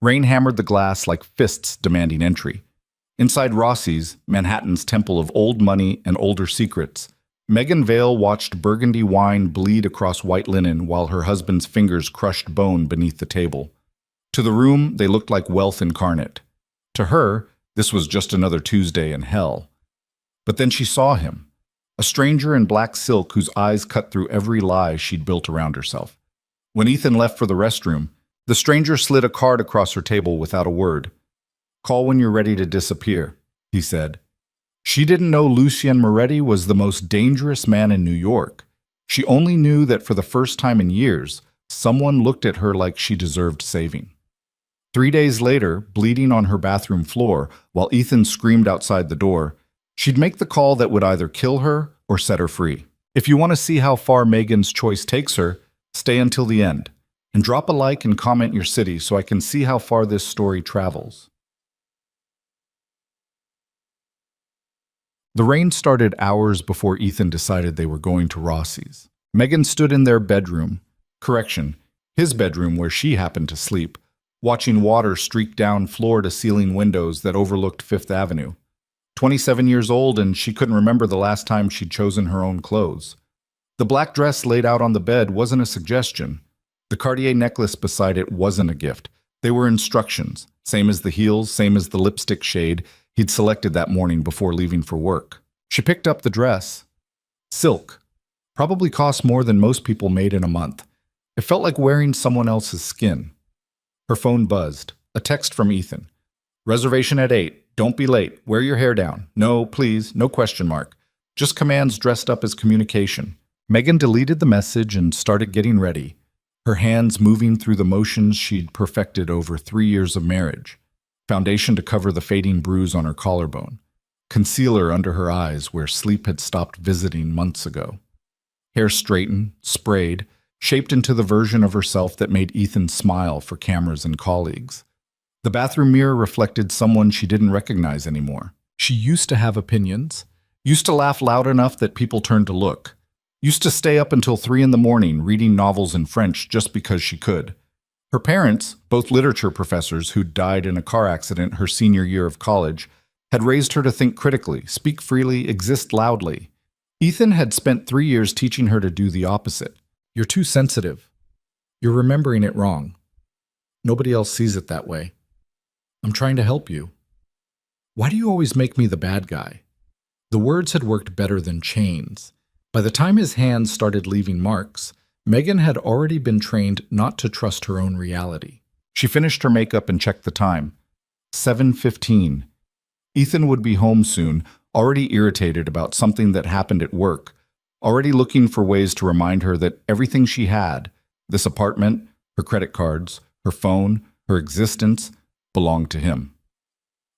Rain hammered the glass like fists demanding entry. Inside Rossi's, Manhattan's temple of old money and older secrets, Megan Vale watched burgundy wine bleed across white linen while her husband's fingers crushed bone beneath the table. To the room, they looked like wealth incarnate. To her, this was just another Tuesday in hell. But then she saw him, a stranger in black silk whose eyes cut through every lie she'd built around herself. When Ethan left for the restroom, the stranger slid a card across her table without a word. "Call when you're ready to disappear," he said. She didn't know Lucien Moretti was the most dangerous man in New York. She only knew that for the first time in years, someone looked at her like she deserved saving. 3 days later, bleeding on her bathroom floor, while Ethan screamed outside the door, she'd make the call that would either kill her or set her free. If you want to see how far Megan's choice takes her, stay until the end. And drop a like and comment your city so I can see how far this story travels. The rain started hours before Ethan decided they were going to Rossi's. Megan stood in their bedroom, his bedroom where she happened to sleep, watching water streak down floor-to-ceiling windows that overlooked Fifth Avenue. 27 years old, and she couldn't remember the last time she'd chosen her own clothes. The black dress laid out on the bed wasn't a suggestion. The Cartier necklace beside it wasn't a gift. They were instructions, same as the heels, same as the lipstick shade he'd selected that morning before leaving for work. She picked up the dress. Silk. Probably cost more than most people made in a month. It felt like wearing someone else's skin. Her phone buzzed. A text from Ethan. "Reservation at 8. Don't be late. Wear your hair down. No, please, no question mark. Just commands dressed up as communication." Megan deleted the message and started getting ready, her hands moving through the motions she'd perfected over 3 years of marriage. Foundation to cover the fading bruise on her collarbone. Concealer under her eyes where sleep had stopped visiting months ago. Hair straightened, sprayed, shaped into the version of herself that made Ethan smile for cameras and colleagues. The bathroom mirror reflected someone she didn't recognize anymore. She used to have opinions, used to laugh loud enough that people turned to look, used to stay up until 3 in the morning reading novels in French just because she could. Her parents, both literature professors who'd died in a car accident her senior year of college, had raised her to think critically, speak freely, exist loudly. Ethan had spent 3 years teaching her to do the opposite. "You're too sensitive. You're remembering it wrong. Nobody else sees it that way. I'm trying to help you. Why do you always make me the bad guy?" The words had worked better than chains. By the time his hands started leaving marks, Megan had already been trained not to trust her own reality. She finished her makeup and checked the time. 7:15. Ethan would be home soon, already irritated about something that happened at work, already looking for ways to remind her that everything she had, this apartment, her credit cards, her phone, her existence, belonged to him.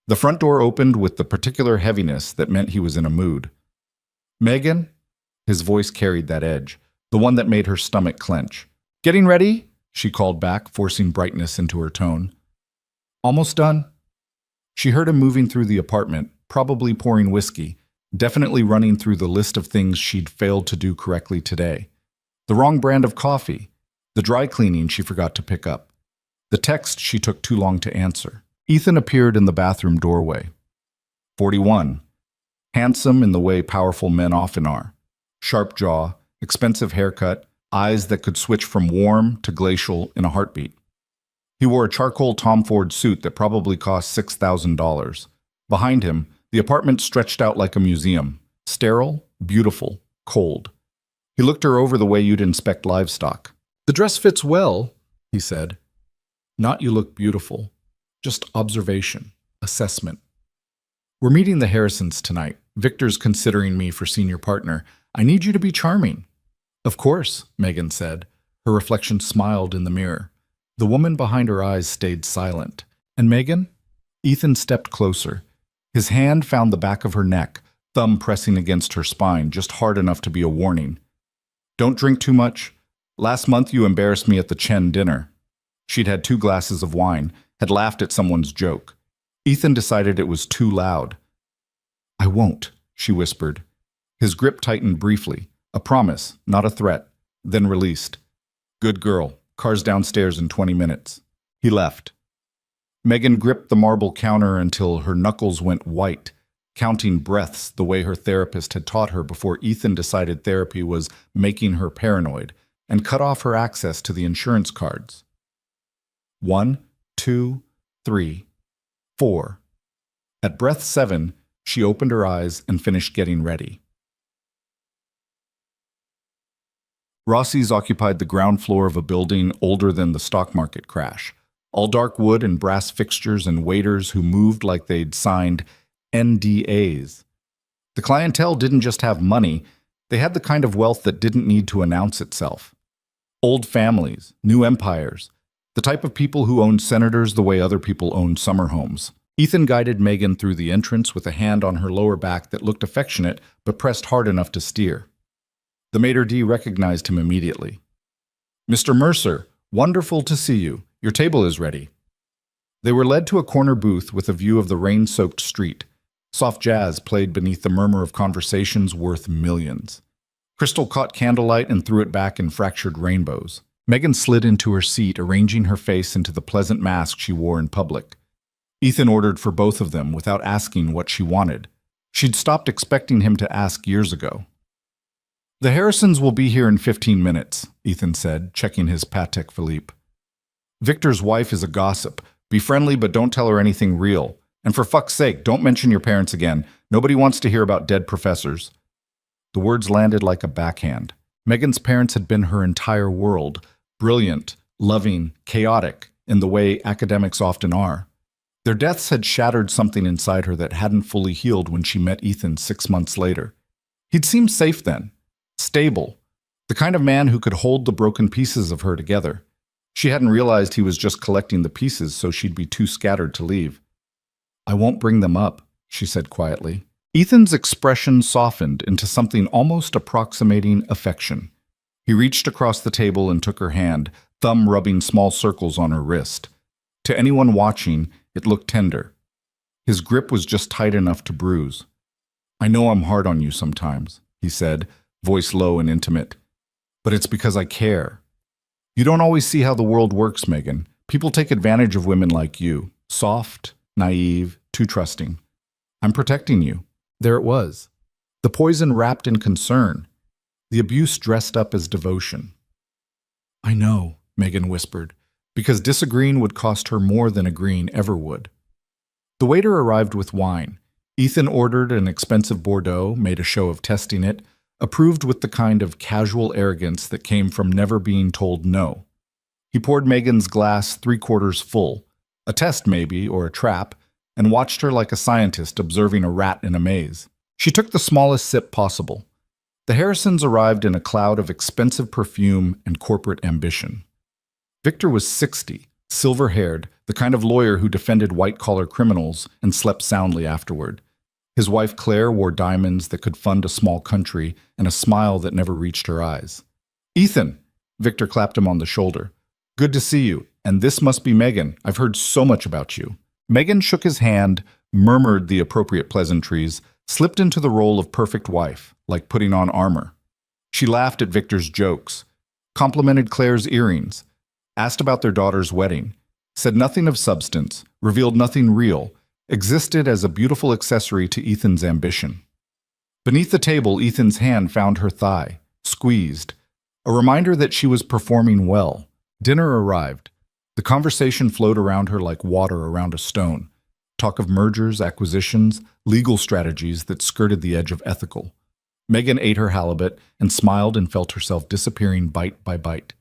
The front door opened with the particular heaviness that meant he was in a mood. "Megan?" His voice carried that edge, the one that made her stomach clench. "Getting ready?" she called back, forcing brightness into her tone. "Almost done?" She heard him moving through the apartment, probably pouring whiskey, definitely running through the list of things she'd failed to do correctly today. The wrong brand of coffee, the dry cleaning she forgot to pick up, the text she took too long to answer. Ethan appeared in the bathroom doorway. 41. Handsome in the way powerful men often are. Sharp jaw, expensive haircut, eyes that could switch from warm to glacial in a heartbeat. He wore a charcoal Tom Ford suit that probably cost $6,000. Behind him, the apartment stretched out like a museum. Sterile, beautiful, cold. He looked her over the way you'd inspect livestock. "The dress fits well," he said. "Not you look beautiful. Just observation, assessment. We're meeting the Harrisons tonight. Victor's considering me for senior partner. I need you to be charming." "Of course," Megan said. Her reflection smiled in the mirror. The woman behind her eyes stayed silent. "And Megan?" Ethan stepped closer. His hand found the back of her neck, thumb pressing against her spine, just hard enough to be a warning. "Don't drink too much. Last month you embarrassed me at the Chen dinner." She'd had 2 glasses of wine, had laughed at someone's joke. Ethan decided it was too loud. "I won't," she whispered. His grip tightened briefly, a promise, not a threat, then released. "Good girl. Car's downstairs in 20 minutes. He left. Megan gripped the marble counter until her knuckles went white, counting breaths the way her therapist had taught her before Ethan decided therapy was making her paranoid and cut off her access to the insurance cards. 1, 2, 3, 4. At breath 7, she opened her eyes and finished getting ready. Rossi's occupied the ground floor of a building older than the stock market crash. All dark wood and brass fixtures and waiters who moved like they'd signed NDAs. The clientele didn't just have money, they had the kind of wealth that didn't need to announce itself. Old families, new empires, the type of people who owned senators the way other people owned summer homes. Ethan guided Megan through the entrance with a hand on her lower back that looked affectionate but pressed hard enough to steer. The maitre d' recognized him immediately. "Mr. Mercer, wonderful to see you. Your table is ready." They were led to a corner booth with a view of the rain-soaked street. Soft jazz played beneath the murmur of conversations worth millions. Crystal caught candlelight and threw it back in fractured rainbows. Megan slid into her seat, arranging her face into the pleasant mask she wore in public. Ethan ordered for both of them without asking what she wanted. She'd stopped expecting him to ask years ago. "The Harrisons will be here in 15 minutes, Ethan said, checking his Patek Philippe. "Victor's wife is a gossip. Be friendly, but don't tell her anything real. And for fuck's sake, don't mention your parents again. Nobody wants to hear about dead professors." The words landed like a backhand. Megan's parents had been her entire world, brilliant, loving, chaotic, in the way academics often are. Their deaths had shattered something inside her that hadn't fully healed when she met Ethan 6 months later. He'd seemed safe then, stable, the kind of man who could hold the broken pieces of her together. She hadn't realized he was just collecting the pieces so she'd be too scattered to leave. "I won't bring them up," she said quietly. Ethan's expression softened into something almost approximating affection. He reached across the table and took her hand, thumb rubbing small circles on her wrist. To anyone watching, it looked tender. His grip was just tight enough to bruise. "I know I'm hard on you sometimes," he said, voice low and intimate. "But it's because I care. You don't always see how the world works, Megan. People take advantage of women like you. Soft, naive, too trusting. I'm protecting you." There it was. The poison wrapped in concern. The abuse dressed up as devotion. "I know," Megan whispered, because disagreeing would cost her more than agreeing ever would. The waiter arrived with wine. Ethan ordered an expensive Bordeaux, made a show of testing it, approved with the kind of casual arrogance that came from never being told no. He poured Megan's glass 3/4 full, a test maybe, or a trap, and watched her like a scientist observing a rat in a maze. She took the smallest sip possible. The Harrisons arrived in a cloud of expensive perfume and corporate ambition. Victor was 60, silver-haired, the kind of lawyer who defended white-collar criminals and slept soundly afterward. His wife Claire wore diamonds that could fund a small country and a smile that never reached her eyes. "Ethan!" Victor clapped him on the shoulder. "Good to see you, and this must be Megan. I've heard so much about you." Megan shook his hand, murmured the appropriate pleasantries, slipped into the role of perfect wife, like putting on armor. She laughed at Victor's jokes, complimented Claire's earrings, asked about their daughter's wedding, said nothing of substance, revealed nothing real, existed as a beautiful accessory to Ethan's ambition. Beneath the table, Ethan's hand found her thigh, squeezed, a reminder that she was performing well. Dinner arrived. The conversation flowed around her like water around a stone. Talk of mergers, acquisitions, legal strategies that skirted the edge of ethical. Megan ate her halibut and smiled and felt herself disappearing bite by bite.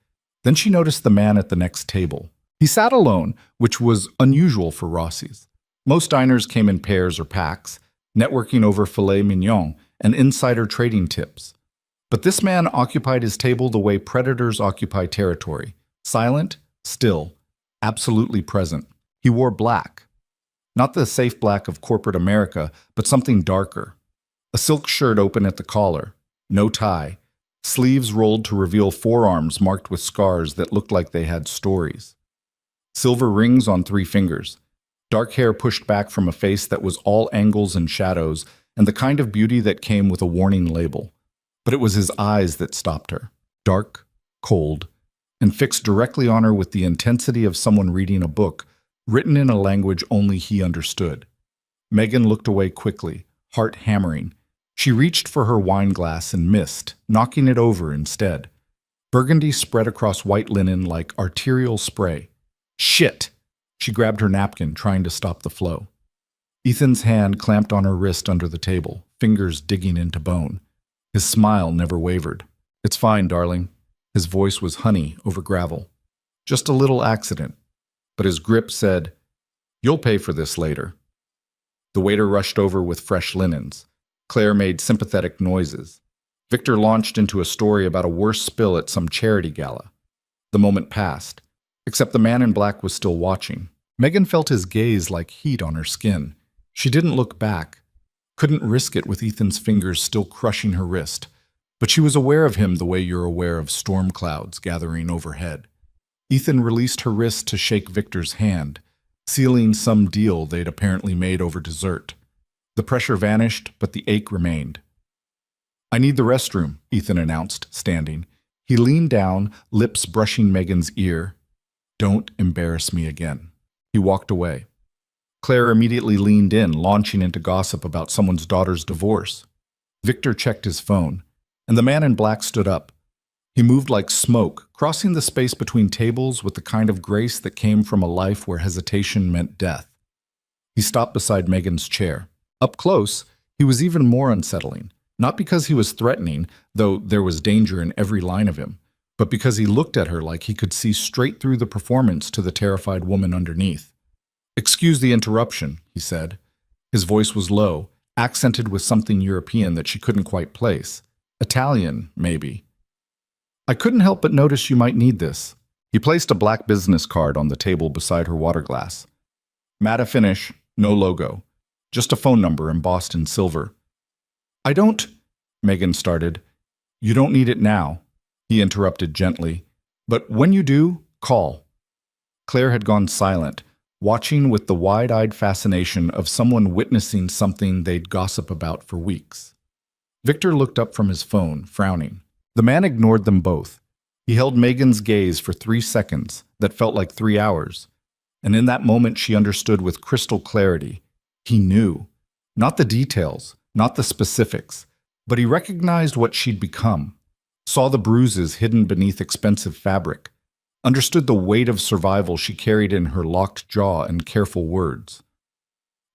Then she noticed the man at the next table. He sat alone, which was unusual for Rossi's. Most diners came in pairs or packs, networking over filet mignon and insider trading tips. But this man occupied his table the way predators occupy territory, silent, still, absolutely present. He wore black. Not the safe black of corporate America, but something darker. A silk shirt open at the collar, no tie, sleeves rolled to reveal forearms marked with scars that looked like they had stories. Silver rings on 3 fingers. Dark hair pushed back from a face that was all angles and shadows, and the kind of beauty that came with a warning label. But it was his eyes that stopped her, dark, cold, and fixed directly on her with the intensity of someone reading a book, written in a language only he understood. Megan looked away quickly, heart hammering. She reached for her wine glass and missed, knocking it over instead. Burgundy spread across white linen like arterial spray. Shit! She grabbed her napkin, trying to stop the flow. Ethan's hand clamped on her wrist under the table, fingers digging into bone. His smile never wavered. It's fine, darling. His voice was honey over gravel. Just a little accident. But his grip said, "You'll pay for this later." The waiter rushed over with fresh linens. Claire made sympathetic noises. Victor launched into a story about a worse spill at some charity gala. The moment passed, except the man in black was still watching. Megan felt his gaze like heat on her skin. She didn't look back, couldn't risk it with Ethan's fingers still crushing her wrist, but she was aware of him the way you're aware of storm clouds gathering overhead. Ethan released her wrist to shake Victor's hand, sealing some deal they'd apparently made over dessert. The pressure vanished, but the ache remained. "I need the restroom," Ethan announced, standing. He leaned down, lips brushing Megan's ear. "Don't embarrass me again." He walked away. Claire immediately leaned in, launching into gossip about someone's daughter's divorce. Victor checked his phone, and the man in black stood up. He moved like smoke, crossing the space between tables with the kind of grace that came from a life where hesitation meant death. He stopped beside Megan's chair. Up close, he was even more unsettling, not because he was threatening, though there was danger in every line of him, but because he looked at her like he could see straight through the performance to the terrified woman underneath. "Excuse the interruption," he said. His voice was low, accented with something European that she couldn't quite place. Italian, maybe. "I couldn't help but notice you might need this." He placed a black business card on the table beside her water glass. "Matte finish, no logo. Just a phone number embossed in silver." "I don't—" Megan started. "You don't need it now," he interrupted gently. "But when you do, call." Claire had gone silent, watching with the wide-eyed fascination of someone witnessing something they'd gossip about for weeks. Victor looked up from his phone, frowning. The man ignored them both. He held Megan's gaze for 3 seconds that felt like 3 hours, and in that moment she understood with crystal clarity. He knew. Not the details, not the specifics, but he recognized what she'd become, saw the bruises hidden beneath expensive fabric, understood the weight of survival she carried in her locked jaw and careful words.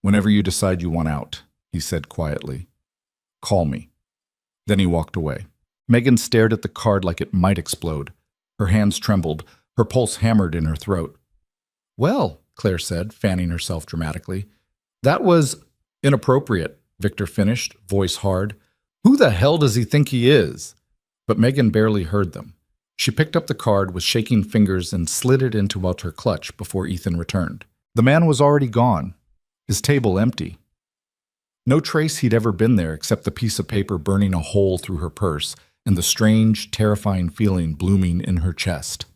"Whenever you decide you want out," he said quietly. "Call me." Then he walked away. Megan stared at the card like it might explode. Her hands trembled, her pulse hammered in her throat. "Well," Claire said, fanning herself dramatically. "That was inappropriate," Victor finished, voice hard. "Who the hell does he think he is?" But Megan barely heard them. She picked up the card with shaking fingers and slid it into her clutch before Ethan returned. The man was already gone, his table empty. No trace he'd ever been there except the piece of paper burning a hole through her purse and the strange, terrifying feeling blooming in her chest.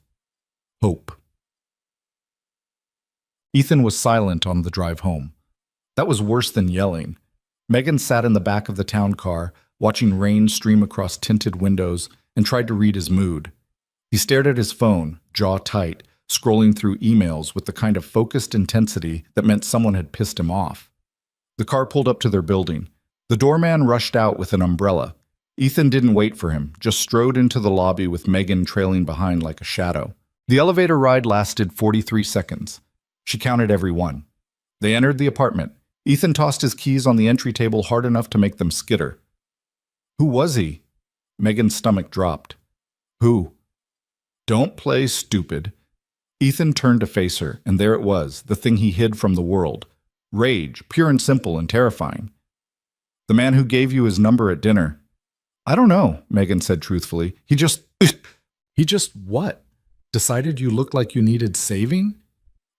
Hope. Ethan was silent on the drive home. That was worse than yelling. Megan sat in the back of the town car, watching rain stream across tinted windows, and tried to read his mood. He stared at his phone, jaw tight, scrolling through emails with the kind of focused intensity that meant someone had pissed him off. The car pulled up to their building. The doorman rushed out with an umbrella. Ethan didn't wait for him, just strode into the lobby with Megan trailing behind like a shadow. The elevator ride lasted 43 seconds. She counted every one. They entered the apartment. Ethan tossed his keys on the entry table hard enough to make them skitter. Who was he? Megan's stomach dropped. Who? Don't play stupid. Ethan turned to face her, and there it was, the thing he hid from the world. Rage, pure and simple and terrifying. The man who gave you his number at dinner. I don't know, Megan said truthfully. He just what? Decided you looked like you needed saving?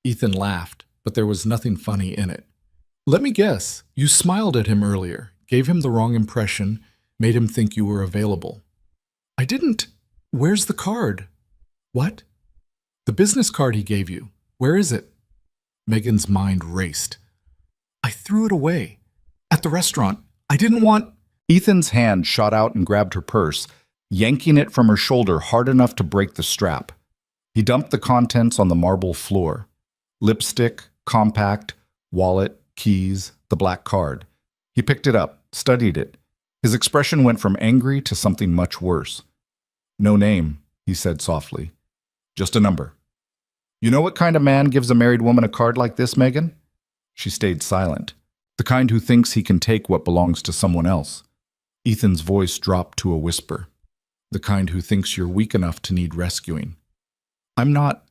Ethan laughed, but there was nothing funny in it. Let me guess, you smiled at him earlier, gave him the wrong impression, made him think you were available. I didn't. Where's the card? What? The business card he gave you. Where is it? Megan's mind raced. I threw it away. At the restaurant. I didn't want... Ethan's hand shot out and grabbed her purse, yanking it from her shoulder hard enough to break the strap. He dumped the contents on the marble floor. Lipstick, compact, wallet, keys, the black card. He picked it up, studied it. His expression went from angry to something much worse. "No name," he said softly. "Just a number." "You know what kind of man gives a married woman a card like this, Megan?" She stayed silent. "The kind who thinks he can take what belongs to someone else." Ethan's voice dropped to a whisper. "The kind who thinks you're weak enough to need rescuing." "I'm not."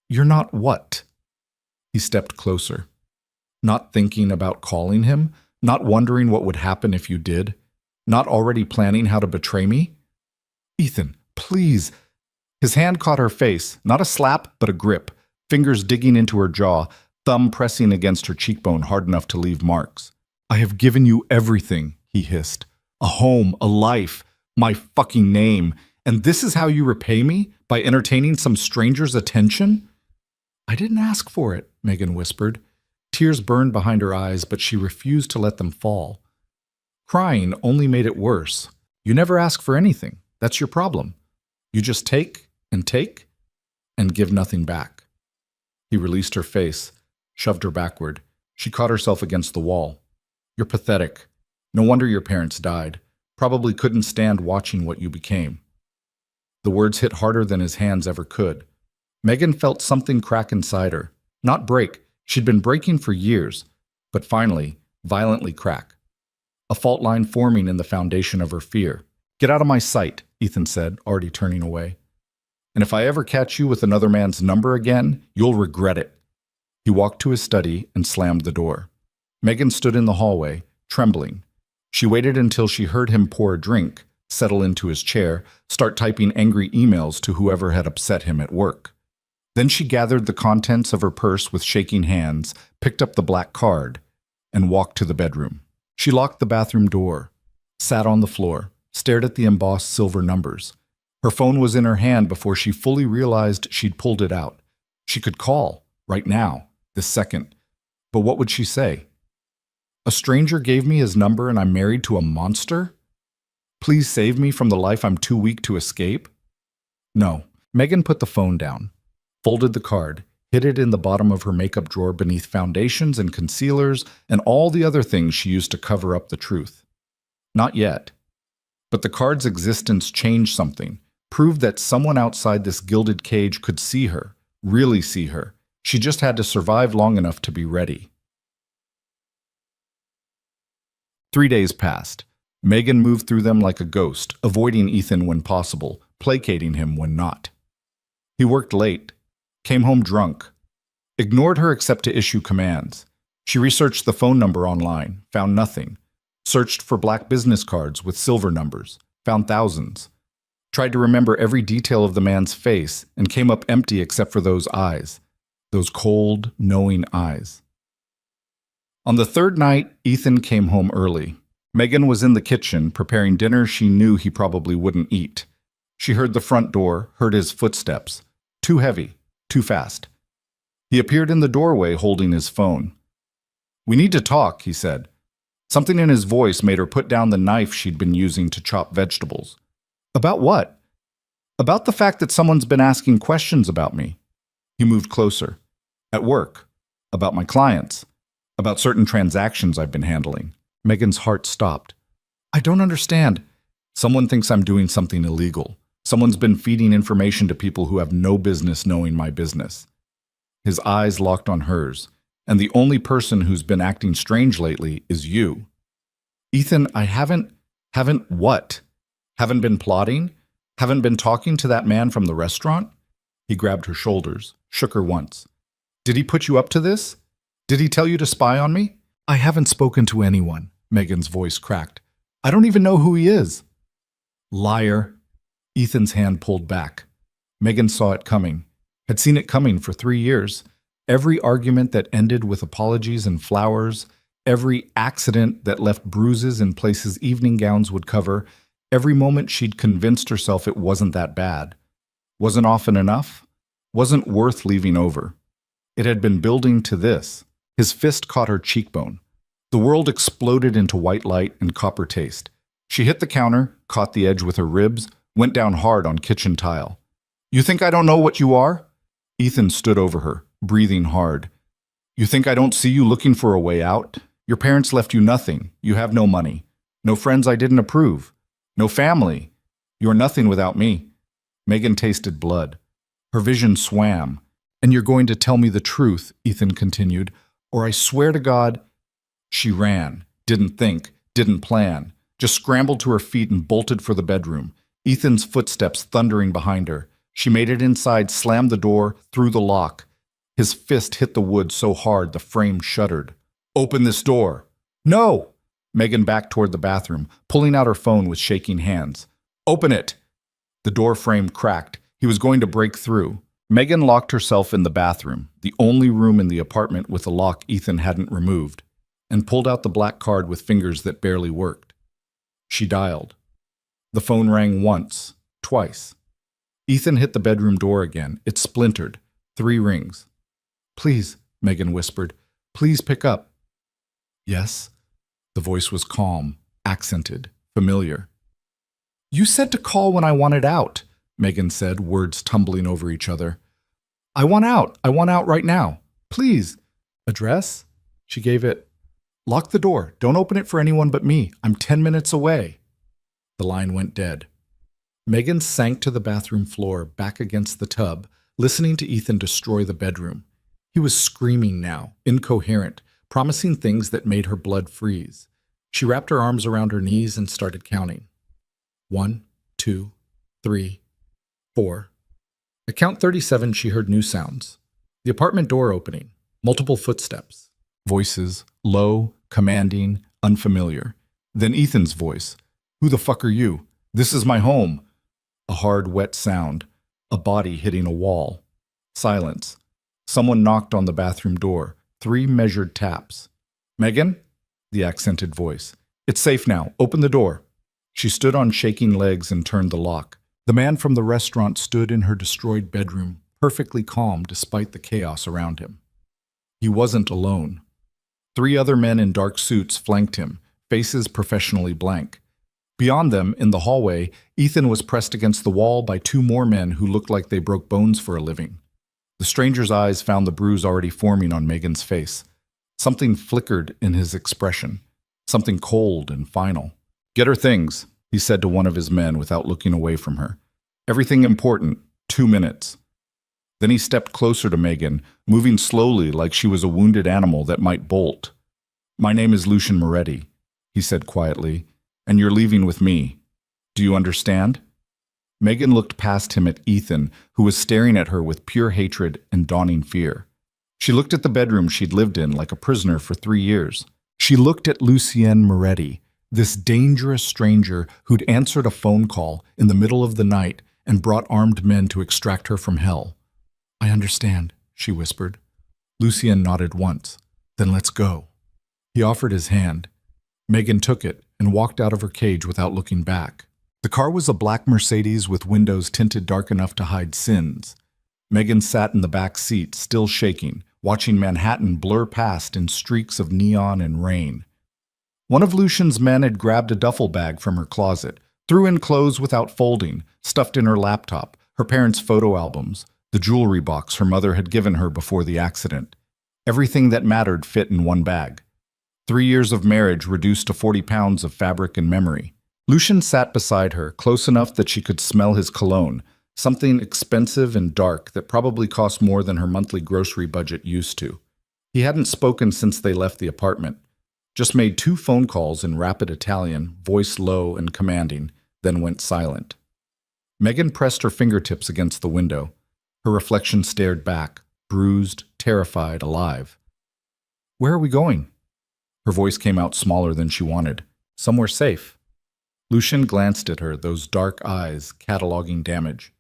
"You're not what?" He stepped closer. "Not thinking about calling him? Not wondering what would happen if you did? Not already planning how to betray me?" "Ethan, please." His hand caught her face, not a slap, but a grip, fingers digging into her jaw, thumb pressing against her cheekbone hard enough to leave marks. "I have given you everything," he hissed. "A home, a life, my fucking name. And this is how you repay me? By entertaining some stranger's attention?" "I didn't ask for it," Megan whispered. Tears burned behind her eyes, but she refused to let them fall. Crying only made it worse. You never ask for anything. That's your problem. You just take and give nothing back. He released her face, shoved her backward. She caught herself against the wall. "You're pathetic. No wonder your parents died. Probably couldn't stand watching what you became." The words hit harder than his hands ever could. Megan felt something crack inside her. Not break. She'd been breaking for years, but finally, violently crack. A fault line forming in the foundation of her fear. "Get out of my sight," Ethan said, already turning away. "And if I ever catch you with another man's number again, you'll regret it." He walked to his study and slammed the door. Megan stood in the hallway, trembling. She waited until she heard him pour a drink, settle into his chair, start typing angry emails to whoever had upset him at work. Then she gathered the contents of her purse with shaking hands, picked up the black card, and walked to the bedroom. She locked the bathroom door, sat on the floor, stared at the embossed silver numbers. Her phone was in her hand before she fully realized she'd pulled it out. She could call, right now, this second. But what would she say? "A stranger gave me his number and I'm married to a monster? Please save me from the life I'm too weak to escape?" No. Megan put the phone down, folded the card, hid it in the bottom of her makeup drawer beneath foundations and concealers and all the other things she used to cover up the truth. Not yet. But the card's existence changed something, proved that someone outside this gilded cage could see her, really see her. She just had to survive long enough to be ready. 3 days passed. Megan moved through them like a ghost, avoiding Ethan when possible, placating him when not. He worked late, came home drunk, ignored her except to issue commands. She researched the phone number online, found nothing. Searched for black business cards with silver numbers, found thousands. Tried to remember every detail of the man's face and came up empty except for those eyes, those cold, knowing eyes. On the third night, Ethan came home early. Megan was in the kitchen preparing dinner she knew he probably wouldn't eat. She heard the front door, heard his footsteps. Too heavy, too fast. He appeared in the doorway holding his phone. "We need to talk," he said. Something in his voice made her put down the knife she'd been using to chop vegetables. "About what?" "About the fact that someone's been asking questions about me." He moved closer. "At work. About my clients. About certain transactions I've been handling." Megan's heart stopped. "I don't understand." "Someone thinks I'm doing something illegal. Someone's been feeding information to people who have no business knowing my business." His eyes locked on hers. "And the only person who's been acting strange lately is you." "Ethan, I haven't what? Haven't been plotting? Haven't been talking to that man from the restaurant?" He grabbed her shoulders, shook her once. "Did he put you up to this? Did he tell you to spy on me?" "I haven't spoken to anyone," Megan's voice cracked. "I don't even know who he is." "Liar." Ethan's hand pulled back. Megan saw it coming, had seen it coming for 3 years. Every argument that ended with apologies and flowers, every accident that left bruises in places evening gowns would cover, every moment she'd convinced herself it wasn't that bad. Wasn't often enough? Wasn't worth leaving over. It had been building to this. His fist caught her cheekbone. The world exploded into white light and copper taste. She hit the counter, caught the edge with her ribs, went down hard on kitchen tile. "You think I don't know what you are?" Ethan stood over her, breathing hard. You think I don't see you looking for a way out? Your parents left you nothing. You have no money. No friends I didn't approve. No family. You're nothing without me. Megan tasted blood. Her vision swam. And you're going to tell me the truth, Ethan continued, or I swear to God. She ran, didn't think, didn't plan, just scrambled to her feet and bolted for the bedroom, Ethan's footsteps thundering behind her. She made it inside, slammed the door, through the lock. His fist hit the wood so hard the frame shuddered. Open this door. No! Megan backed toward the bathroom, pulling out her phone with shaking hands. Open it! The door frame cracked. He was going to break through. Megan locked herself in the bathroom, the only room in the apartment with a lock Ethan hadn't removed, and pulled out the black card with fingers that barely worked. She dialed. The phone rang once, twice. Ethan hit the bedroom door again. It splintered. 3 rings. Please, Megan whispered. Please pick up. Yes. The voice was calm, accented, familiar. You said to call when I wanted out, Megan said, words tumbling over each other. I want out. I want out right now. Please. Address? She gave it. Lock the door. Don't open it for anyone but me. I'm 10 minutes away. The line went dead. Megan sank to the bathroom floor, back against the tub, listening to Ethan destroy the bedroom. He was screaming now, incoherent, promising things that made her blood freeze. She wrapped her arms around her knees and started counting. 1, 2, 3, 4. At count 37, she heard new sounds. The apartment door opening, multiple footsteps, voices, low, commanding, unfamiliar. Then Ethan's voice. Who the fuck are you? This is my home. A hard, wet sound, a body hitting a wall. Silence. Someone knocked on the bathroom door. 3 measured taps. Megan? The accented voice. It's safe now. Open the door. She stood on shaking legs and turned the lock. The man from the restaurant stood in her destroyed bedroom, perfectly calm despite the chaos around him. He wasn't alone. 3 other men in dark suits flanked him, faces professionally blank. Beyond them, in the hallway, Ethan was pressed against the wall by 2 more men who looked like they broke bones for a living. The stranger's eyes found the bruise already forming on Megan's face. Something flickered in his expression, something cold and final. Get her things, he said to one of his men without looking away from her. Everything important, 2 minutes. Then he stepped closer to Megan, moving slowly like she was a wounded animal that might bolt. My name is Lucian Moretti, he said quietly, and you're leaving with me. Do you understand? Megan looked past him at Ethan, who was staring at her with pure hatred and dawning fear. She looked at the bedroom she'd lived in like a prisoner for 3 years. She looked at Lucian Moretti, this dangerous stranger who'd answered a phone call in the middle of the night and brought armed men to extract her from hell. I understand, she whispered. Lucian nodded once. Then let's go. He offered his hand. Megan took it and walked out of her cage without looking back. The car was a black Mercedes with windows tinted dark enough to hide sins. Megan sat in the back seat, still shaking, watching Manhattan blur past in streaks of neon and rain. One of Lucian's men had grabbed a duffel bag from her closet, threw in clothes without folding, stuffed in her laptop, her parents' photo albums, the jewelry box her mother had given her before the accident. Everything that mattered fit in one bag. 3 years of marriage reduced to 40 pounds of fabric and memory. Lucian sat beside her, close enough that she could smell his cologne, something expensive and dark that probably cost more than her monthly grocery budget used to. He hadn't spoken since they left the apartment, just made 2 phone calls in rapid Italian, voice low and commanding, then went silent. Megan pressed her fingertips against the window. Her reflection stared back, bruised, terrified, alive. Where are we going? Her voice came out smaller than she wanted. Somewhere safe. Lucian glanced at her, those dark eyes cataloging damage.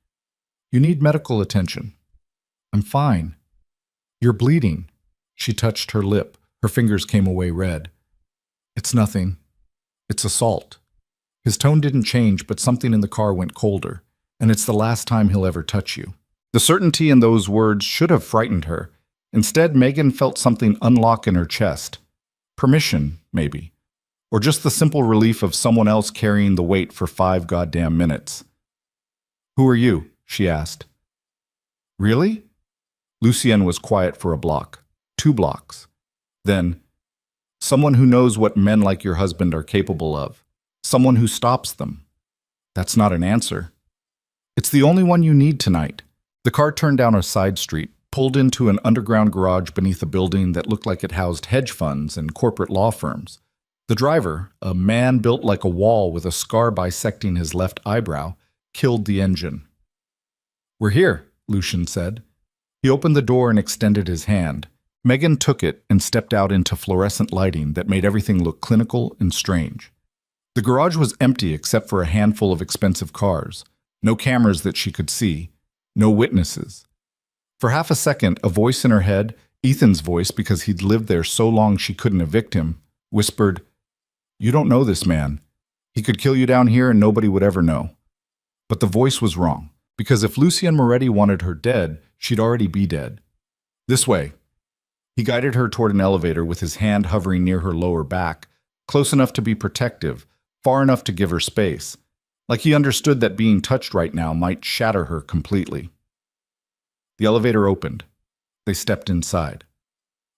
You need medical attention. I'm fine. You're bleeding. She touched her lip. Her fingers came away red. It's nothing. It's assault. His tone didn't change, but something in the car went colder, and it's the last time he'll ever touch you. The certainty in those words should have frightened her. Instead, Megan felt something unlock in her chest. Permission, maybe. Or just the simple relief of someone else carrying the weight for 5 goddamn minutes. Who are you? She asked. Really? Lucien was quiet for a block, 2 blocks. Then, someone who knows what men like your husband are capable of. Someone who stops them. That's not an answer. It's the only one you need tonight. The car turned down a side street, pulled into an underground garage beneath a building that looked like it housed hedge funds and corporate law firms. The driver, a man built like a wall with a scar bisecting his left eyebrow, killed the engine. "We're here," Lucien said. He opened the door and extended his hand. Megan took it and stepped out into fluorescent lighting that made everything look clinical and strange. The garage was empty except for a handful of expensive cars. No cameras that she could see. No witnesses. For half a second, a voice in her head, Ethan's voice because he'd lived there so long she couldn't evict him, whispered, "You don't know this man. He could kill you down here and nobody would ever know." But the voice was wrong, because if Lucien Moretti wanted her dead, she'd already be dead. "This way." He guided her toward an elevator with his hand hovering near her lower back, close enough to be protective, far enough to give her space, like he understood that being touched right now might shatter her completely. The elevator opened. They stepped inside.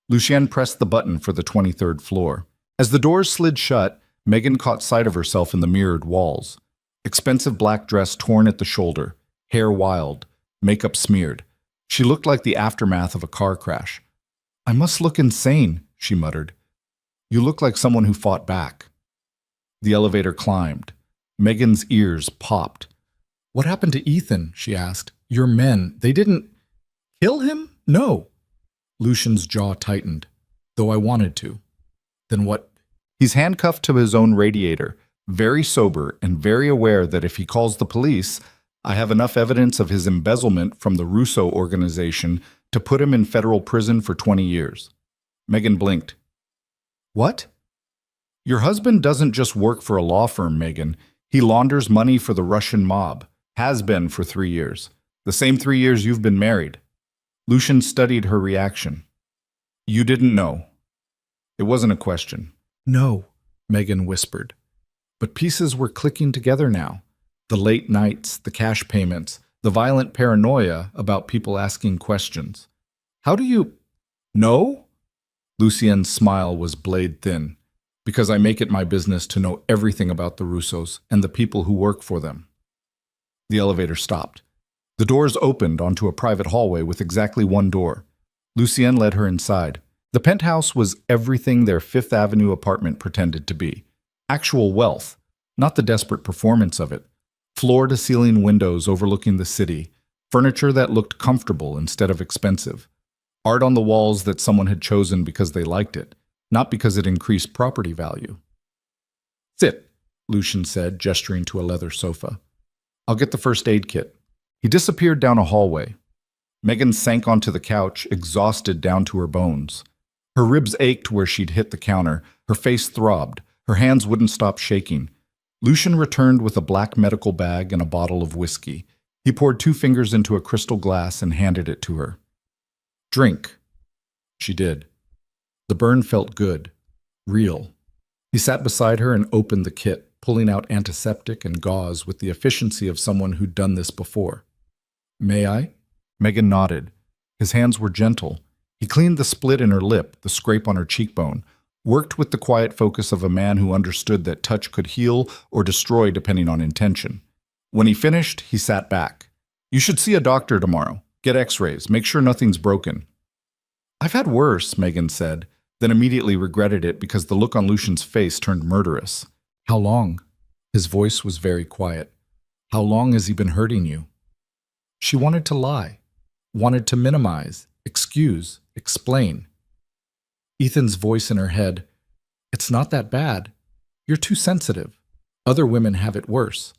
Lucien pressed the button for the 23rd floor. As the doors slid shut, Megan caught sight of herself in the mirrored walls. Expensive black dress torn at the shoulder, hair wild, makeup smeared. She looked like the aftermath of a car crash. "I must look insane," she muttered. "You look like someone who fought back." The elevator climbed. Megan's ears popped. "What happened to Ethan?" she asked. "Your men, they didn't kill him?" "No." Lucien's jaw tightened. "Though I wanted to." "Then what?" "He's handcuffed to his own radiator, very sober and very aware that if he calls the police, I have enough evidence of his embezzlement from the Russo organization to put him in federal prison for 20 years. Megan blinked. "What?" "Your husband doesn't just work for a law firm, Megan. He launders money for the Russian mob. Has been for 3 years. The same 3 years you've been married." Lucien studied her reaction. "You didn't know." It wasn't a question. "No," Megan whispered. But pieces were clicking together now. The late nights, the cash payments, the violent paranoia about people asking questions. "How do you know?" Lucien's smile was blade thin. "Because I make it my business to know everything about the Russos and the people who work for them." The elevator stopped. The doors opened onto a private hallway with exactly one door. Lucien led her inside. The penthouse was everything their Fifth Avenue apartment pretended to be. Actual wealth, not the desperate performance of it. Floor-to-ceiling windows overlooking the city, furniture that looked comfortable instead of expensive. Art on the walls that someone had chosen because they liked it, not because it increased property value. "Sit," Lucien said, gesturing to a leather sofa. "I'll get the first aid kit." He disappeared down a hallway. Megan sank onto the couch, exhausted down to her bones. Her ribs ached where she'd hit the counter, her face throbbed, her hands wouldn't stop shaking. Lucien returned with a black medical bag and a bottle of whiskey. He poured 2 fingers into a crystal glass and handed it to her. "Drink." She did. The burn felt good, real. He sat beside her and opened the kit, pulling out antiseptic and gauze with the efficiency of someone who'd done this before. "May I?" Megan nodded. His hands were gentle. He cleaned the split in her lip, the scrape on her cheekbone, worked with the quiet focus of a man who understood that touch could heal or destroy depending on intention. When he finished, he sat back. "You should see a doctor tomorrow. Get x-rays. Make sure nothing's broken." "I've had worse," Megan said, then immediately regretted it because the look on Lucien's face turned murderous. "How long?" His voice was very quiet. "How long has he been hurting you?" She wanted to lie, wanted to minimize, excuse, explain. Ethan's voice in her head, "It's not that bad. You're too sensitive. Other women have it worse."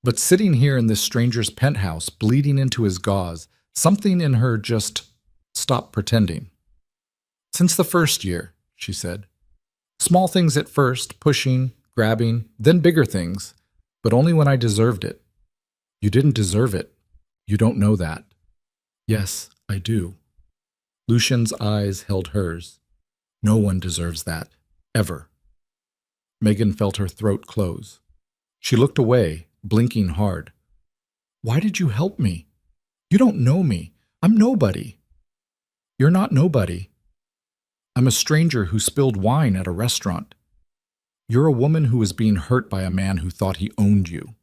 But sitting here in this stranger's penthouse, bleeding into his gauze, something in her just stopped pretending. "Since the first year," she said. "Small things at first, pushing, grabbing, then bigger things, but only when I deserved it." "You didn't deserve it. You don't know that." "Yes, I do." Lucien's eyes held hers. "No one deserves that. Ever." Megan felt her throat close. She looked away, blinking hard. "Why did you help me? You don't know me. I'm nobody." You're not nobody. I'm a stranger who spilled wine at a restaurant. You're a woman who was being hurt by a man who thought he owned you.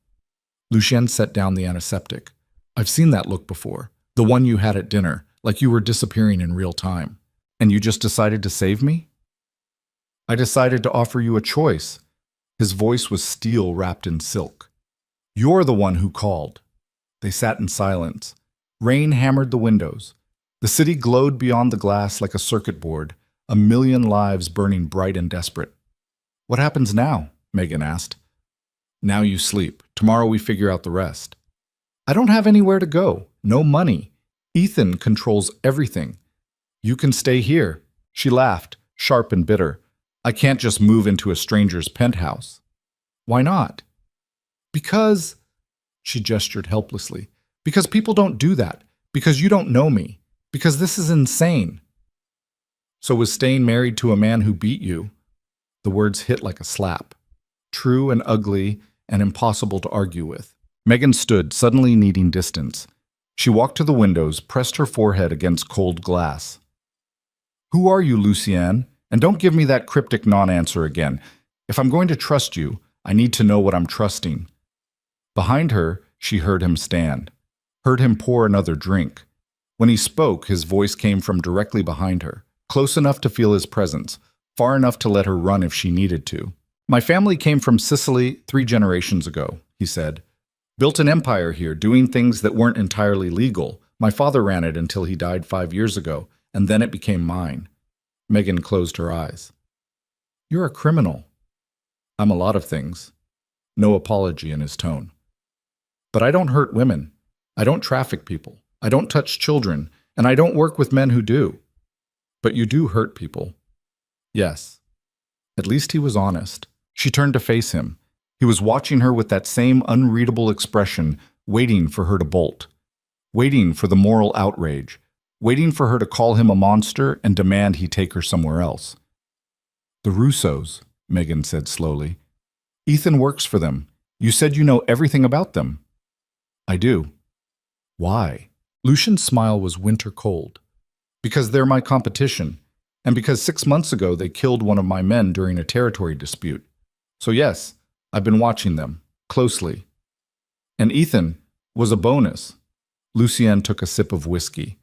Lucien set down the antiseptic. I've seen that look before. The one you had at dinner, like you were disappearing in real time. And you just decided to save me? I decided to offer you a choice. His voice was steel wrapped in silk. You're the one who called. They sat in silence. Rain hammered the windows. The city glowed beyond the glass like a circuit board, a million lives burning bright and desperate. What happens now? Megan asked. Now you sleep. Tomorrow we figure out the rest. I don't have anywhere to go. No money. Ethan controls everything. You can stay here. She laughed, sharp and bitter. I can't just move into a stranger's penthouse. Why not? Because, she gestured helplessly, because people don't do that. Because you don't know me. Because this is insane. So was staying married to a man who beat you? The words hit like a slap. True and ugly and impossible to argue with. Megan stood, suddenly needing distance. She walked to the windows, pressed her forehead against cold glass. Who are you, Lucien? And don't give me that cryptic non-answer again. If I'm going to trust you, I need to know what I'm trusting. Behind her, she heard him stand. Heard him pour another drink. When he spoke, his voice came from directly behind her, close enough to feel his presence, far enough to let her run if she needed to. My family came from Sicily 3 generations ago, he said. Built an empire here, doing things that weren't entirely legal. My father ran it until he died 5 years ago, and then it became mine. Megan closed her eyes. You're a criminal. I'm a lot of things. No apology in his tone. But I don't hurt women. I don't traffic people. I don't touch children, and I don't work with men who do. But you do hurt people. Yes. At least he was honest. She turned to face him. He was watching her with that same unreadable expression, waiting for her to bolt. Waiting for the moral outrage. Waiting for her to call him a monster and demand he take her somewhere else. The Russos, Megan said slowly. Ethan works for them. You said you know everything about them. I do. Why? Lucian's smile was winter cold. Because they're my competition, and because 6 months ago they killed one of my men during a territory dispute. So yes, I've been watching them, closely. And Ethan was a bonus. Lucien took a sip of whiskey.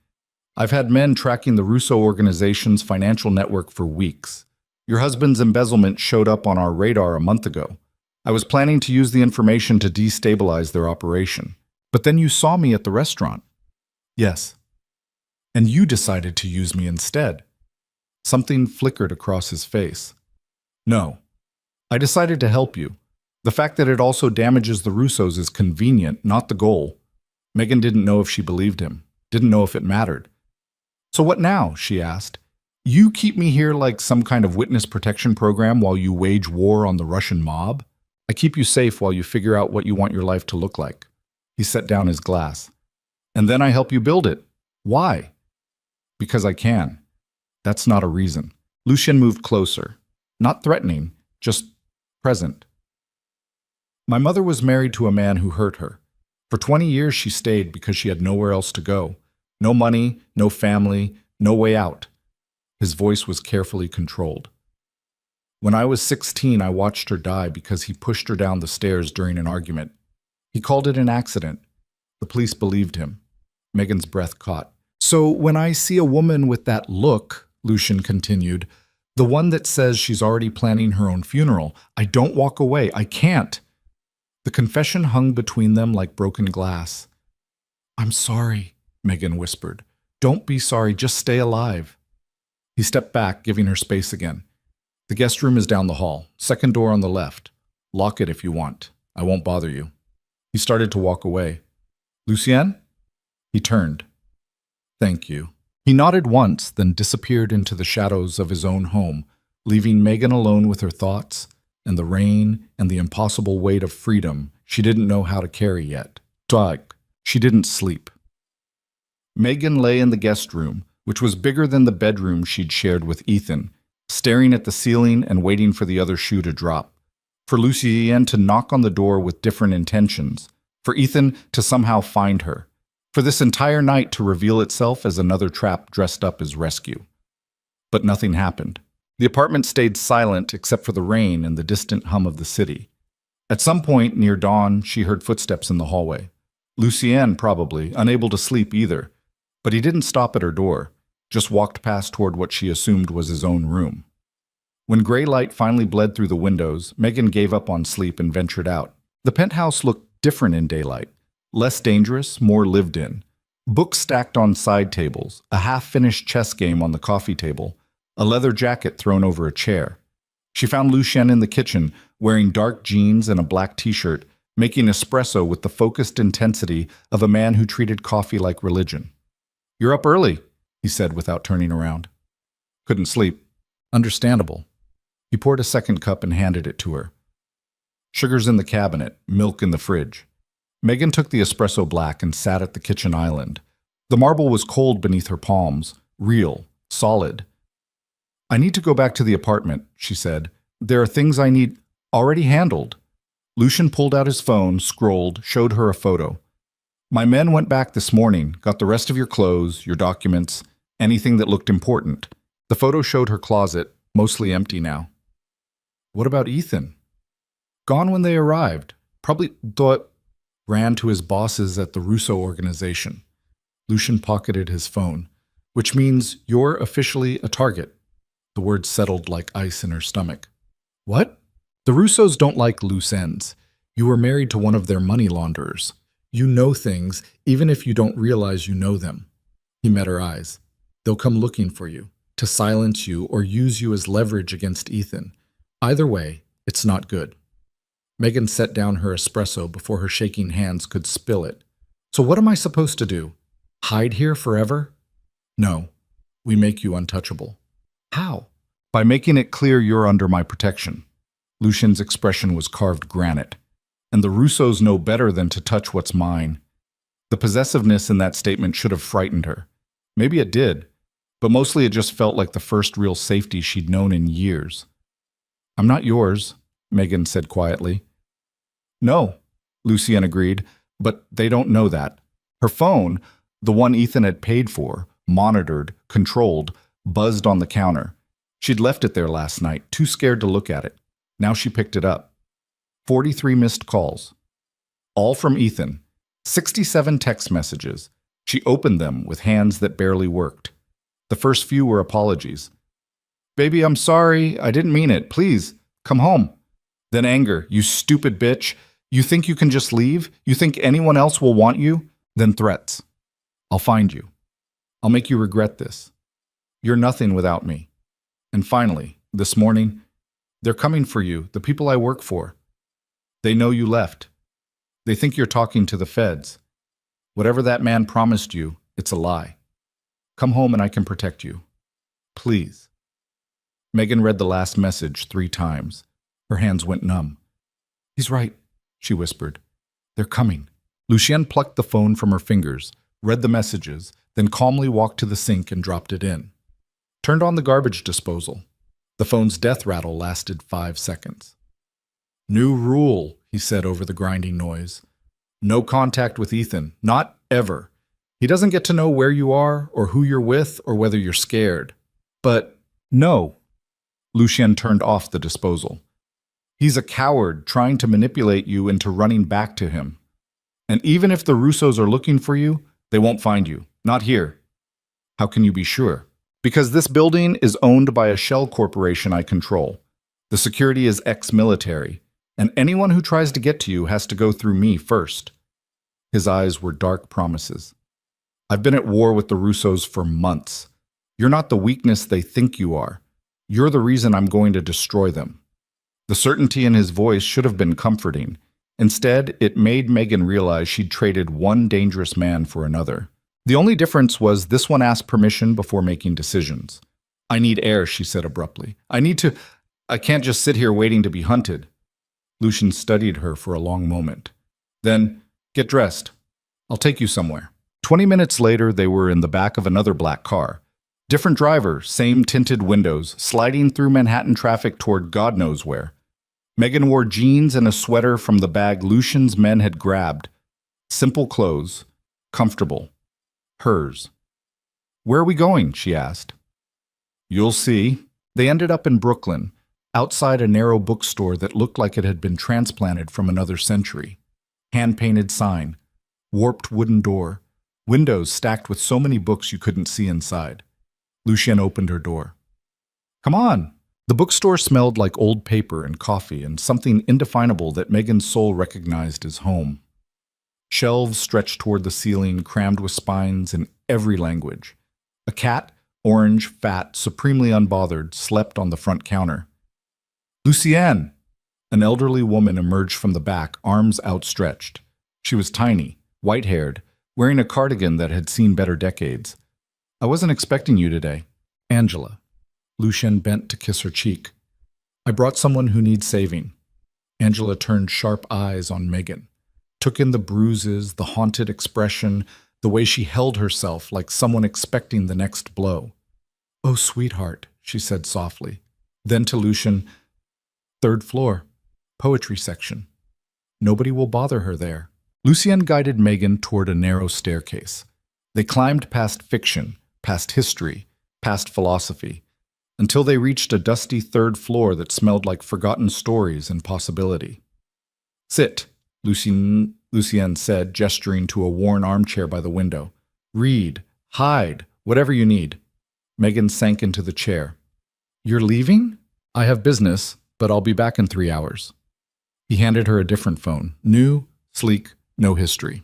I've had men tracking the Russo organization's financial network for weeks. Your husband's embezzlement showed up on our radar a month ago. I was planning to use the information to destabilize their operation. But then you saw me at the restaurant. Yes. And you decided to use me instead. Something flickered across his face. No. I decided to help you. The fact that it also damages the Russos is convenient, not the goal. Megan didn't know if she believed him, didn't know if it mattered. So what now? She asked. You keep me here like some kind of witness protection program while you wage war on the Russian mob? I keep you safe while you figure out what you want your life to look like. He set down his glass. And then I help you build it. Why? Because I can. That's not a reason. Lucien moved closer. Not threatening, just present. My mother was married to a man who hurt her. For 20 years she stayed because she had nowhere else to go. No money, no family, no way out. His voice was carefully controlled. When I was 16, I watched her die because he pushed her down the stairs during an argument. He called it an accident. The police believed him. Megan's breath caught. So when I see a woman with that look, Lucien continued, the one that says she's already planning her own funeral, I don't walk away. I can't. The confession hung between them like broken glass. I'm sorry, Megan whispered. Don't be sorry, just stay alive. He stepped back, giving her space again. The guest room is down the hall, second door on the left. Lock it if you want. I won't bother you. He started to walk away. Lucien? He turned. Thank you. He nodded once, then disappeared into the shadows of his own home, leaving Megan alone with her thoughts and the rain and the impossible weight of freedom she didn't know how to carry yet. She didn't sleep. Megan lay in the guest room, which was bigger than the bedroom she'd shared with Ethan, staring at the ceiling and waiting for the other shoe to drop. For Lucien to knock on the door with different intentions. For Ethan to somehow find her. for this entire night to reveal itself as another trap dressed up as rescue. But nothing happened. The apartment stayed silent except for the rain and the distant hum of the city. At some point near dawn, she heard footsteps in the hallway. Lucien, probably, unable to sleep either. But he didn't stop at her door, just walked past toward what she assumed was his own room. When gray light finally bled through the windows, Megan gave up on sleep and ventured out. The penthouse looked different in daylight. Less dangerous, more lived in. Books stacked on side tables, a half-finished chess game on the coffee table, a leather jacket thrown over a chair. She found Lucien in the kitchen, wearing dark jeans and a black t-shirt, making espresso with the focused intensity of a man who treated coffee like religion. "You're up early," he said without turning around. "Couldn't sleep." "Understandable." He poured a second cup and handed it to her. "Sugar's in the cabinet, milk in the fridge." Megan took the espresso black and sat at the kitchen island. The marble was cold beneath her palms, real, solid. "I need to go back to the apartment," she said. "There are things I need already handled." Lucien pulled out his phone, scrolled, showed her a photo. "My men went back this morning, got the rest of your clothes, your documents, anything that looked important." The photo showed her closet, mostly empty now. "What about Ethan?" "Gone when they arrived. Probably ran to his bosses at the Russo organization." Lucien pocketed his phone. "Which means you're officially a target." The words settled like ice in her stomach. "What?" "The Russos don't like loose ends. You were married to one of their money launderers. You know things, even if you don't realize you know them." He met her eyes. "They'll come looking for you, to silence you or use you as leverage against Ethan. Either way, it's not good." Megan set down her espresso before her shaking hands could spill it. "So what am I supposed to do? Hide here forever?" "No. We make you untouchable." "How?" "By making it clear you're under my protection." Lucien's expression was carved granite. "And the Russos know better than to touch what's mine." The possessiveness in that statement should have frightened her. Maybe it did, but mostly it just felt like the first real safety she'd known in years. "I'm not yours," Megan said quietly. "No," Lucien agreed, "but they don't know that." Her phone, the one Ethan had paid for, monitored, controlled, buzzed on the counter. She'd left it there last night, too scared to look at it. Now she picked it up. 43 missed calls. All from Ethan. 67 text messages. She opened them with hands that barely worked. The first few were apologies. "Baby, I'm sorry. I didn't mean it. Please, come home." Then anger. "You stupid bitch. You think you can just leave? You think anyone else will want you?" Then threats. "I'll find you. I'll make you regret this. You're nothing without me." And finally, this morning, "They're coming for you, the people I work for. They know you left. They think you're talking to the feds. Whatever that man promised you, it's a lie. Come home and I can protect you. Please." Megan read the last message 3 times. Her hands went numb. "He's right," she whispered. "They're coming." Lucien plucked the phone from her fingers, read the messages, then calmly walked to the sink and dropped it in. Turned on the garbage disposal. The phone's death rattle lasted 5 seconds. "New rule," he said over the grinding noise. "No contact with Ethan. Not ever. He doesn't get to know where you are, or who you're with, or whether you're scared." "But no." Lucien turned off the disposal. "He's a coward trying to manipulate you into running back to him. And even if the Russos are looking for you, they won't find you. Not here." "How can you be sure?" "Because this building is owned by a shell corporation I control. The security is ex-military, and anyone who tries to get to you has to go through me first." His eyes were dark promises. "I've been at war with the Russos for months. You're not the weakness they think you are. You're the reason I'm going to destroy them." The certainty in his voice should have been comforting. Instead, it made Megan realize she'd traded one dangerous man for another. The only difference was this one asked permission before making decisions. "I need air," she said abruptly. I can't just sit here waiting to be hunted." Lucien studied her for a long moment. Then, "Get dressed. I'll take you somewhere." 20 minutes later, they were in the back of another black car. Different driver, same tinted windows, sliding through Manhattan traffic toward God knows where. Megan wore jeans and a sweater from the bag Lucien's men had grabbed. Simple clothes. comfortable. Hers. Where are we going? She asked. You'll see. They ended up in Brooklyn, outside a narrow bookstore that looked like it had been transplanted from another century. Hand-painted sign, warped wooden door, windows stacked with so many books you couldn't see inside. Lucienne opened her door. Come on! The bookstore smelled like old paper and coffee and something indefinable that Megan's soul recognized as home. Shelves stretched toward the ceiling, crammed with spines in every language. A cat, orange, fat, supremely unbothered, slept on the front counter. Lucienne! An elderly woman emerged from the back, arms outstretched. She was tiny, white-haired, wearing a cardigan that had seen better decades. I wasn't expecting you today. Angela. Lucienne bent to kiss her cheek. I brought someone who needs saving. Angela turned sharp eyes on Megan, took in the bruises, the haunted expression, the way she held herself like someone expecting the next blow. Oh, sweetheart, she said softly. Then to Lucienne, third floor, poetry section. Nobody will bother her there. Lucienne guided Megan toward a narrow staircase. They climbed past fiction, past history, past philosophy, until they reached a dusty third floor that smelled like forgotten stories and possibility. Sit, Lucienne said, gesturing to a worn armchair by the window. Read, hide, whatever you need. Megan sank into the chair. You're leaving? I have business, but I'll be back in 3 hours. He handed her a different phone. New, sleek, no history.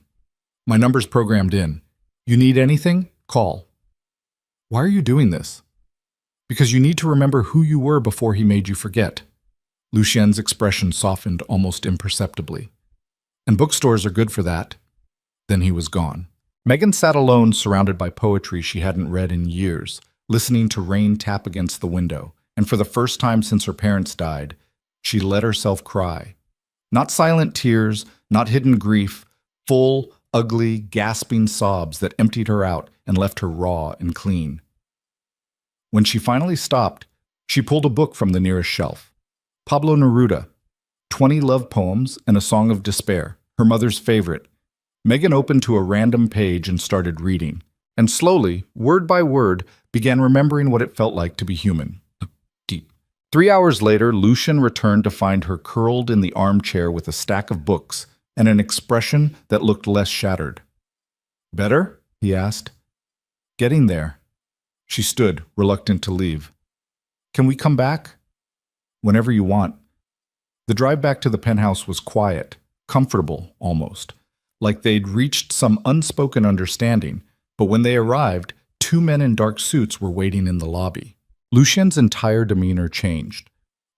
My number's programmed in. You need anything? Call. Why are you doing this? Because you need to remember who you were before he made you forget. Lucienne's expression softened almost imperceptibly. And bookstores are good for that. Then he was gone. Megan sat alone, surrounded by poetry she hadn't read in years, listening to rain tap against the window, and for the first time since her parents died, she let herself cry. Not silent tears, not hidden grief, full, ugly, gasping sobs that emptied her out and left her raw and clean. When she finally stopped, she pulled a book from the nearest shelf. Pablo Neruda, 20 love poems and a song of despair, her mother's favorite. Megan opened to a random page and started reading, and slowly, word by word, began remembering what it felt like to be human. Deep. 3 hours later, Lucienne returned to find her curled in the armchair with a stack of books and an expression that looked less shattered. Better? He asked. Getting there. She stood, reluctant to leave. Can we come back? Whenever you want. The drive back to the penthouse was quiet, comfortable almost, like they'd reached some unspoken understanding, but when they arrived, 2 men in dark suits were waiting in the lobby. Lucienne's entire demeanor changed,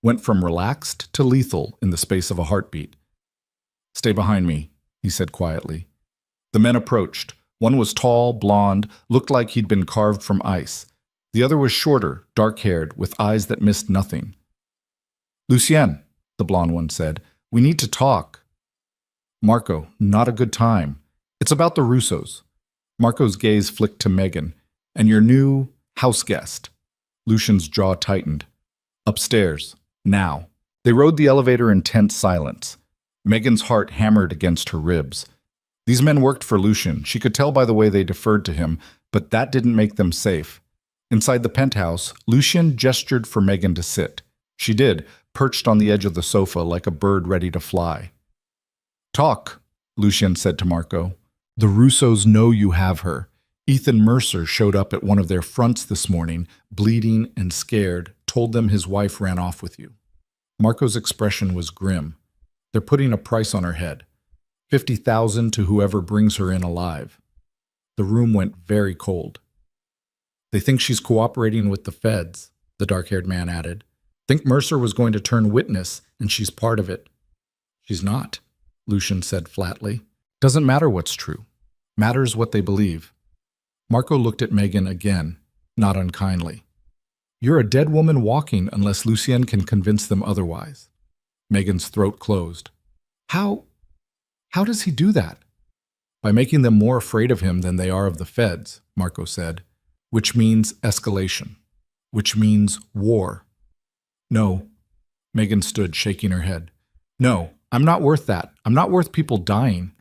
went from relaxed to lethal in the space of a heartbeat. Stay behind me, he said quietly. The men approached. One was tall, blonde, looked like he'd been carved from ice. The other was shorter, dark-haired, with eyes that missed nothing. Lucienne, the blonde one said, we need to talk. Marco, not a good time. It's about the Russos. Marco's gaze flicked to Megan. And your new house guest. Lucien's jaw tightened. Upstairs. Now. They rode the elevator in tense silence. Megan's heart hammered against her ribs. These men worked for Lucienne. She could tell by the way they deferred to him, but that didn't make them safe. Inside the penthouse, Lucienne gestured for Megan to sit. She did, perched on the edge of the sofa like a bird ready to fly. Talk, Lucienne said to Marco. The Russos know you have her. Ethan Mercer showed up at one of their fronts this morning, bleeding and scared, told them his wife ran off with you. Marco's expression was grim. They're putting a price on her head. 50,000 to whoever brings her in alive. The room went very cold. They think she's cooperating with the feds, the dark-haired man added. Think Mercer was going to turn witness, and she's part of it. She's not, Lucienne said flatly. Doesn't matter what's true. Matters what they believe. Marco looked at Megan again, not unkindly. You're a dead woman walking unless Lucienne can convince them otherwise. Megan's throat closed. How does he do that? By making them more afraid of him than they are of the feds, Marco said, which means escalation, which means war. No. Megan stood, shaking her head. No, I'm not worth that. I'm not worth people dying.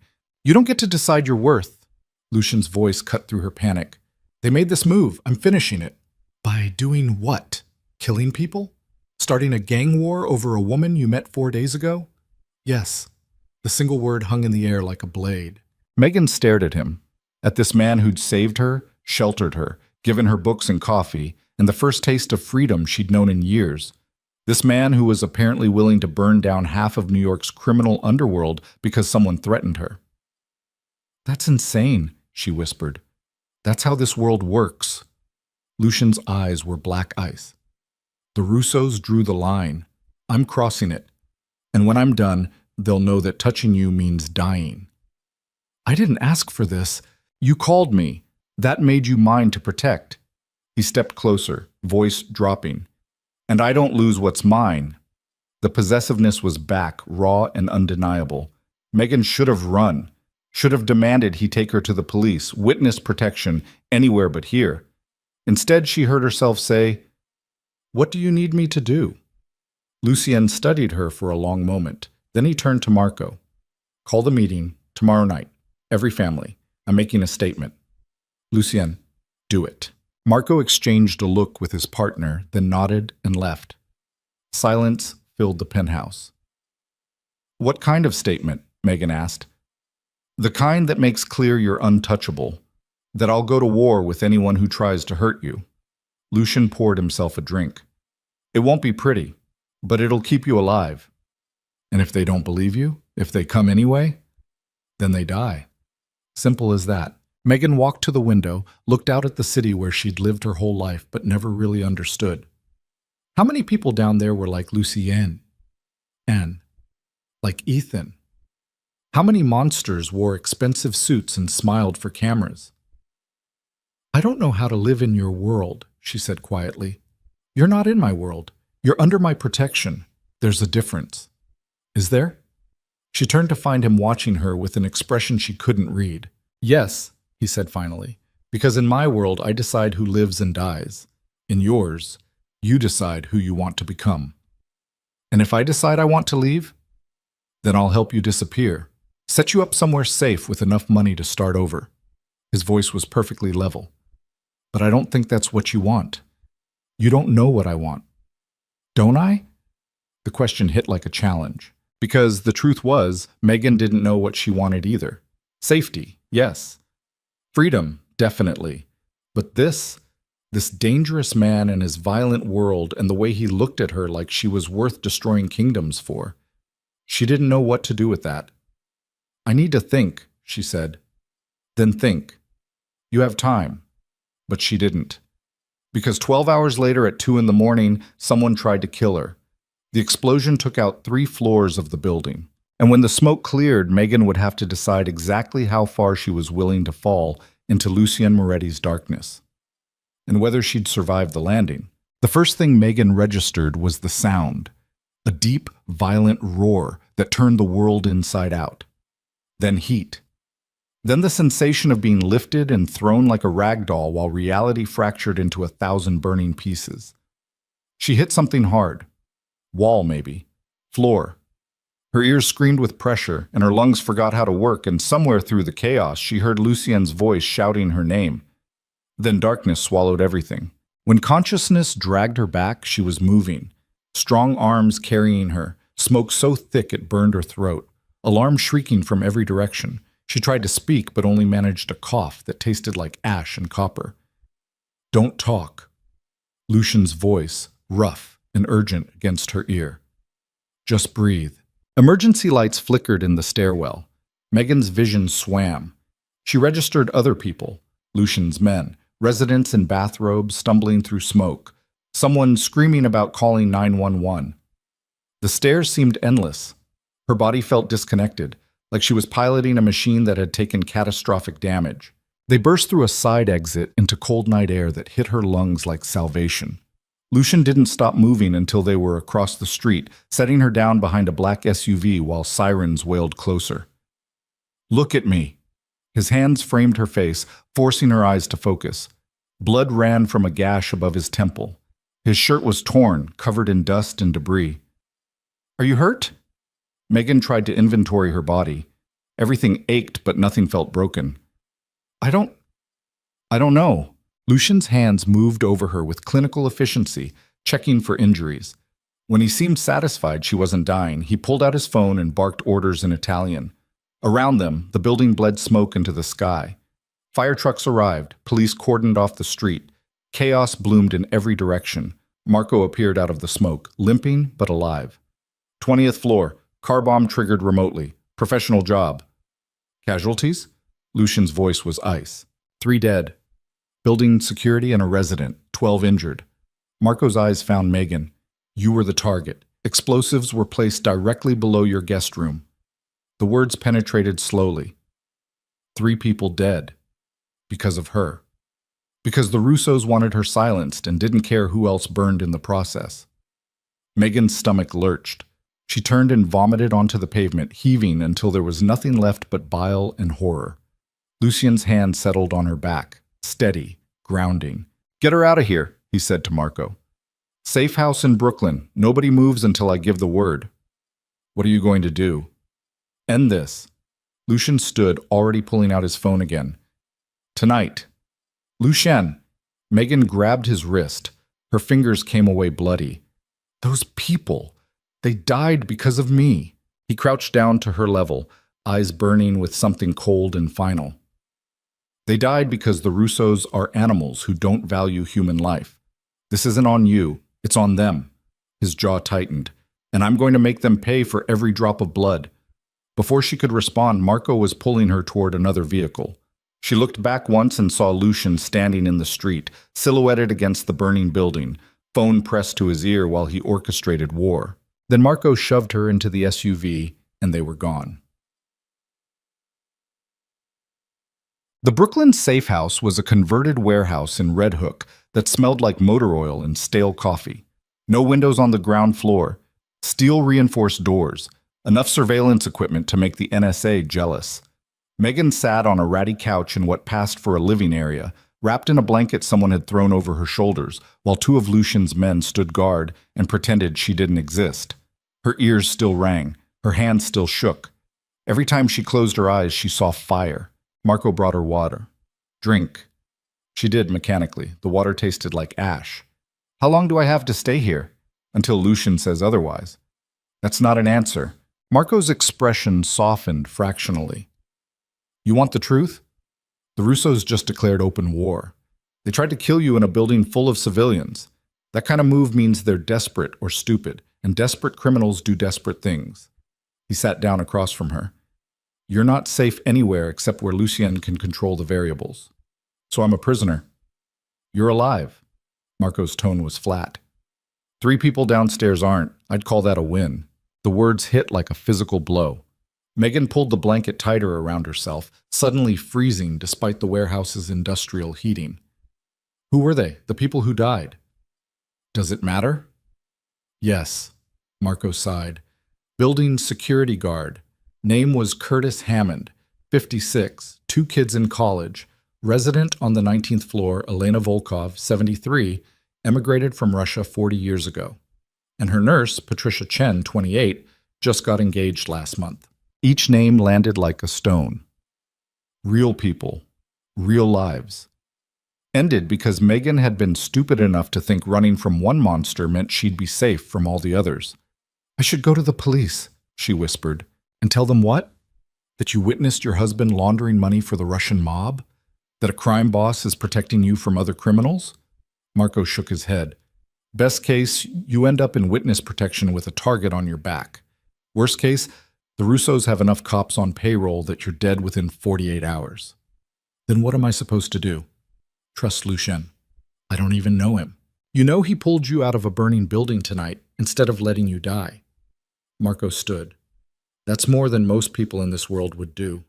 You don't get to decide your worth. Lucian's voice cut through her panic. They made this move. I'm finishing it. By doing what? Killing people? Starting a gang war over a woman you met 4 days ago? Yes. The single word hung in the air like a blade. Megan stared at him, at this man who'd saved her, sheltered her, given her books and coffee, and the first taste of freedom she'd known in years. This man who was apparently willing to burn down half of New York's criminal underworld because someone threatened her. That's insane, she whispered. That's how this world works. Lucian's eyes were black ice. The Russos drew the line. I'm crossing it. And when I'm done, they'll know that touching you means dying. I didn't ask for this. You called me. That made you mine to protect. He stepped closer, voice dropping. And I don't lose what's mine. The possessiveness was back, raw and undeniable. Megan should have run, should have demanded he take her to the police, witness protection, anywhere but here. Instead, she heard herself say, "What do you need me to do?" Lucien studied her for a long moment. Then he turned to Marco. "Call the meeting tomorrow night. Every family. I'm making a statement." "Lucien, do it." Marco exchanged a look with his partner, then nodded and left. Silence filled the penthouse. "What kind of statement?" Megan asked. "The kind that makes clear you're untouchable, that I'll go to war with anyone who tries to hurt you." Lucien poured himself a drink. "It won't be pretty, but it'll keep you alive. And if they don't believe you, if they come anyway, then they die. Simple as that." Megan walked to the window, looked out at the city where she'd lived her whole life but never really understood. How many people down there were like Lucien? And like Ethan? How many monsters wore expensive suits and smiled for cameras? "I don't know how to live in your world," she said quietly. "You're not in my world. You're under my protection. There's a difference." "Is there?" She turned to find him watching her with an expression she couldn't read. "Yes," he said finally, "because in my world I decide who lives and dies. In yours, you decide who you want to become. And if I decide I want to leave, then I'll help you disappear, set you up somewhere safe with enough money to start over." His voice was perfectly level. "But I don't think that's what you want. You don't know what I want. Don't I?" The question hit like a challenge, because the truth was, Megan didn't know what she wanted either. Safety, yes. Freedom, definitely. But this dangerous man and his violent world and the way he looked at her like she was worth destroying kingdoms for. She didn't know what to do with that. "I need to think," she said. "Then think. You have time." But she didn't. Because 12 hours later at 2 in the morning, someone tried to kill her. The explosion took out 3 floors of the building. And when the smoke cleared, Megan would have to decide exactly how far she was willing to fall into Lucien Moretti's darkness, and whether she'd survive the landing. The first thing Megan registered was the sound, a deep, violent roar that turned the world inside out. Then heat. Then the sensation of being lifted and thrown like a rag doll while reality fractured into 1,000 burning pieces. She hit something hard. Wall, maybe. Floor. Her ears screamed with pressure, and her lungs forgot how to work, and somewhere through the chaos she heard Lucien's voice shouting her name. Then darkness swallowed everything. When consciousness dragged her back, she was moving. Strong arms carrying her, smoke so thick it burned her throat, alarm shrieking from every direction. She tried to speak, but only managed a cough that tasted like ash and copper. "Don't talk." Lucian's voice, rough and urgent, against her ear. "Just breathe." Emergency lights flickered in the stairwell. Megan's vision swam. She registered other people, Lucian's men, residents in bathrobes stumbling through smoke, someone screaming about calling 911. The stairs seemed endless. Her body felt disconnected, like she was piloting a machine that had taken catastrophic damage. They burst through a side exit into cold night air that hit her lungs like salvation. Lucien didn't stop moving until they were across the street, setting her down behind a black SUV while sirens wailed closer. "Look at me." His hands framed her face, forcing her eyes to focus. Blood ran from a gash above his temple. His shirt was torn, covered in dust and debris. "Are you hurt?" Megan tried to inventory her body. Everything ached, but nothing felt broken. I don't, I don't know. Lucian's hands moved over her with clinical efficiency, checking for injuries. When he seemed satisfied she wasn't dying, he pulled out his phone and barked orders in Italian. Around them, the building bled smoke into the sky. Fire trucks arrived, police cordoned off the street. Chaos bloomed in every direction. Marco appeared out of the smoke, limping but alive. 20th floor, car bomb triggered remotely. Professional job. Casualties? Lucian's voice was ice. 3 dead. Building security and a resident, 12 injured. Marco's eyes found Megan. You were the target. Explosives were placed directly below your guest room. The words penetrated slowly. 3 people dead. Because of her. Because the Russos wanted her silenced and didn't care who else burned in the process. Megan's stomach lurched. She turned and vomited onto the pavement, heaving until there was nothing left but bile and horror. Lucian's hand settled on her back, steady, grounding. Get her out of here, he said to Marco. Safe house in Brooklyn. Nobody moves until I give the word. What are you going to do? End this. Lucian stood, already pulling out his phone again. Tonight. Lucien. Megan grabbed his wrist. Her fingers came away bloody. Those people. They died because of me. He crouched down to her level, eyes burning with something cold and final. They died because the Russos are animals who don't value human life. This isn't on you. It's on them. His jaw tightened. And I'm going to make them pay for every drop of blood. Before she could respond, Marco was pulling her toward another vehicle. She looked back once and saw Lucian standing in the street, silhouetted against the burning building, phone pressed to his ear while he orchestrated war. Then Marco shoved her into the SUV, and they were gone. The Brooklyn Safe House was a converted warehouse in Red Hook that smelled like motor oil and stale coffee. No windows on the ground floor, steel-reinforced doors, enough surveillance equipment to make the NSA jealous. Megan sat on a ratty couch in what passed for a living area, wrapped in a blanket someone had thrown over her shoulders, while 2 of Lucian's men stood guard and pretended she didn't exist. Her ears still rang, her hands still shook. Every time she closed her eyes, she saw fire. Marco brought her water. Drink. She did mechanically. The water tasted like ash. How long do I have to stay here? Until Lucian says otherwise. That's not an answer. Marco's expression softened fractionally. You want the truth? The Russos just declared open war. They tried to kill you in a building full of civilians. That kind of move means they're desperate or stupid, and desperate criminals do desperate things. He sat down across from her. You're not safe anywhere except where Lucien can control the variables. So I'm a prisoner. You're alive. Marco's tone was flat. 3 people downstairs aren't. I'd call that a win. The words hit like a physical blow. Megan pulled the blanket tighter around herself, suddenly freezing despite the warehouse's industrial heating. Who were they? The people who died? Does it matter? Yes, Marco sighed. Building security guard. Name was Curtis Hammond, 56, 2 kids in college, resident on the 19th floor, Elena Volkov, 73, emigrated from Russia 40 years ago. And her nurse, Patricia Chen, 28, just got engaged last month. Each name landed like a stone. Real people. Real lives. Ended because Megan had been stupid enough to think running from one monster meant she'd be safe from all the others. I should go to the police, she whispered. And tell them what? That you witnessed your husband laundering money for the Russian mob? That a crime boss is protecting you from other criminals? Marco shook his head. Best case, you end up in witness protection with a target on your back. Worst case, the Russos have enough cops on payroll that you're dead within 48 hours. Then what am I supposed to do? Trust Lucien. I don't even know him. You know he pulled you out of a burning building tonight instead of letting you die. Marco stood. That's more than most people in this world would do.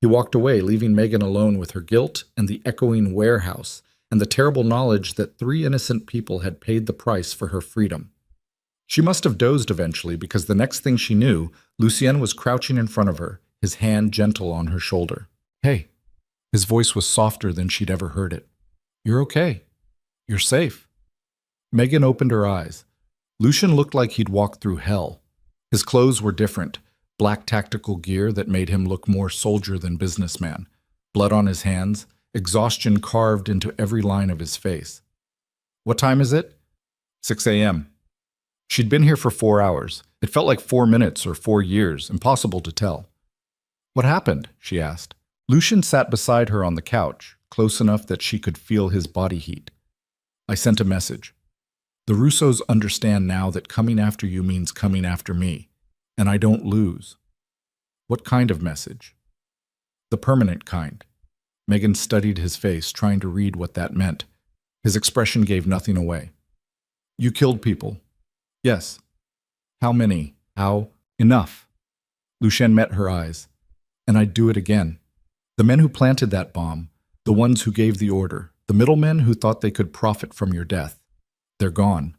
He walked away, leaving Megan alone with her guilt and the echoing warehouse and the terrible knowledge that 3 innocent people had paid the price for her freedom. She must have dozed eventually because the next thing she knew, Lucien was crouching in front of her, his hand gentle on her shoulder. Hey. His voice was softer than she'd ever heard it. You're okay. You're safe. Megan opened her eyes. Lucien looked like he'd walked through hell. His clothes were different, black tactical gear that made him look more soldier than businessman. blood on his hands, exhaustion carved into every line of his face. What time is it? 6 a.m. She'd been here for 4 hours. It felt like 4 minutes or 4 years, impossible to tell. What happened? She asked. Lucian sat beside her on the couch, close enough that she could feel his body heat. I sent a message. The Russos understand now that coming after you means coming after me, and I don't lose. What kind of message? The permanent kind. Megan studied his face, trying to read what that meant. His expression gave nothing away. You killed people. Yes. How many? How? Enough. Lucien met her eyes. And I'd do it again. The men who planted that bomb, the ones who gave the order, the middlemen who thought they could profit from your death. They're gone.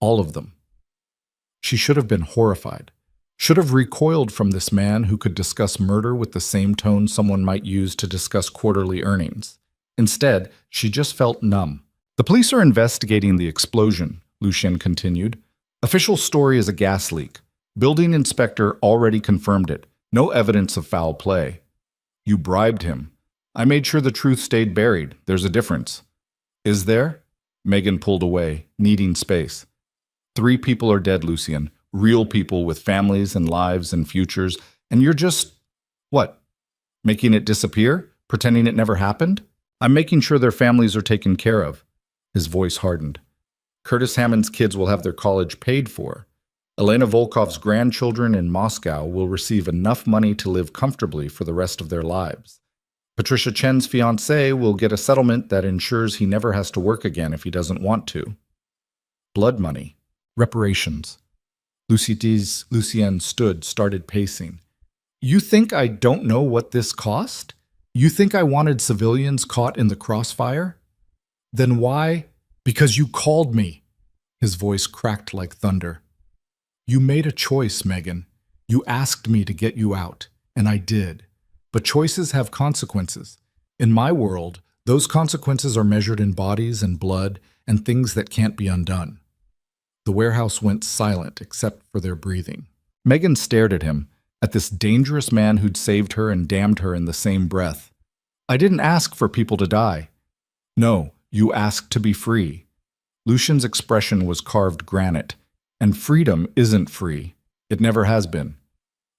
All of them. She should have been horrified. Should have recoiled from this man who could discuss murder with the same tone someone might use to discuss quarterly earnings. Instead, she just felt numb. The police are investigating the explosion, Lucien continued. Official story is a gas leak. Building inspector already confirmed it. No evidence of foul play. You bribed him. I made sure the truth stayed buried. There's a difference. Is there? Megan pulled away, needing space. 3 people are dead, Lucien. Real people with families and lives and futures, and you're just, what, making it disappear? Pretending it never happened? I'm making sure their families are taken care of. His voice hardened. Curtis Hammond's kids will have their college paid for. Elena Volkov's grandchildren in Moscow will receive enough money to live comfortably for the rest of their lives. Patricia Chen's fiancé will get a settlement that ensures he never has to work again if he doesn't want to. Blood money. Reparations. Lucien started pacing. You think I don't know what this cost? You think I wanted civilians caught in the crossfire? Then why? Because you called me. His voice cracked like thunder. You made a choice, Megan. You asked me to get you out, and I did. But choices have consequences. In my world, those consequences are measured in bodies and blood and things that can't be undone. The warehouse went silent except for their breathing. Megan stared at him, at this dangerous man who'd saved her and damned her in the same breath. I didn't ask for people to die. No, you asked to be free. Lucian's expression was carved granite, and freedom isn't free. It never has been.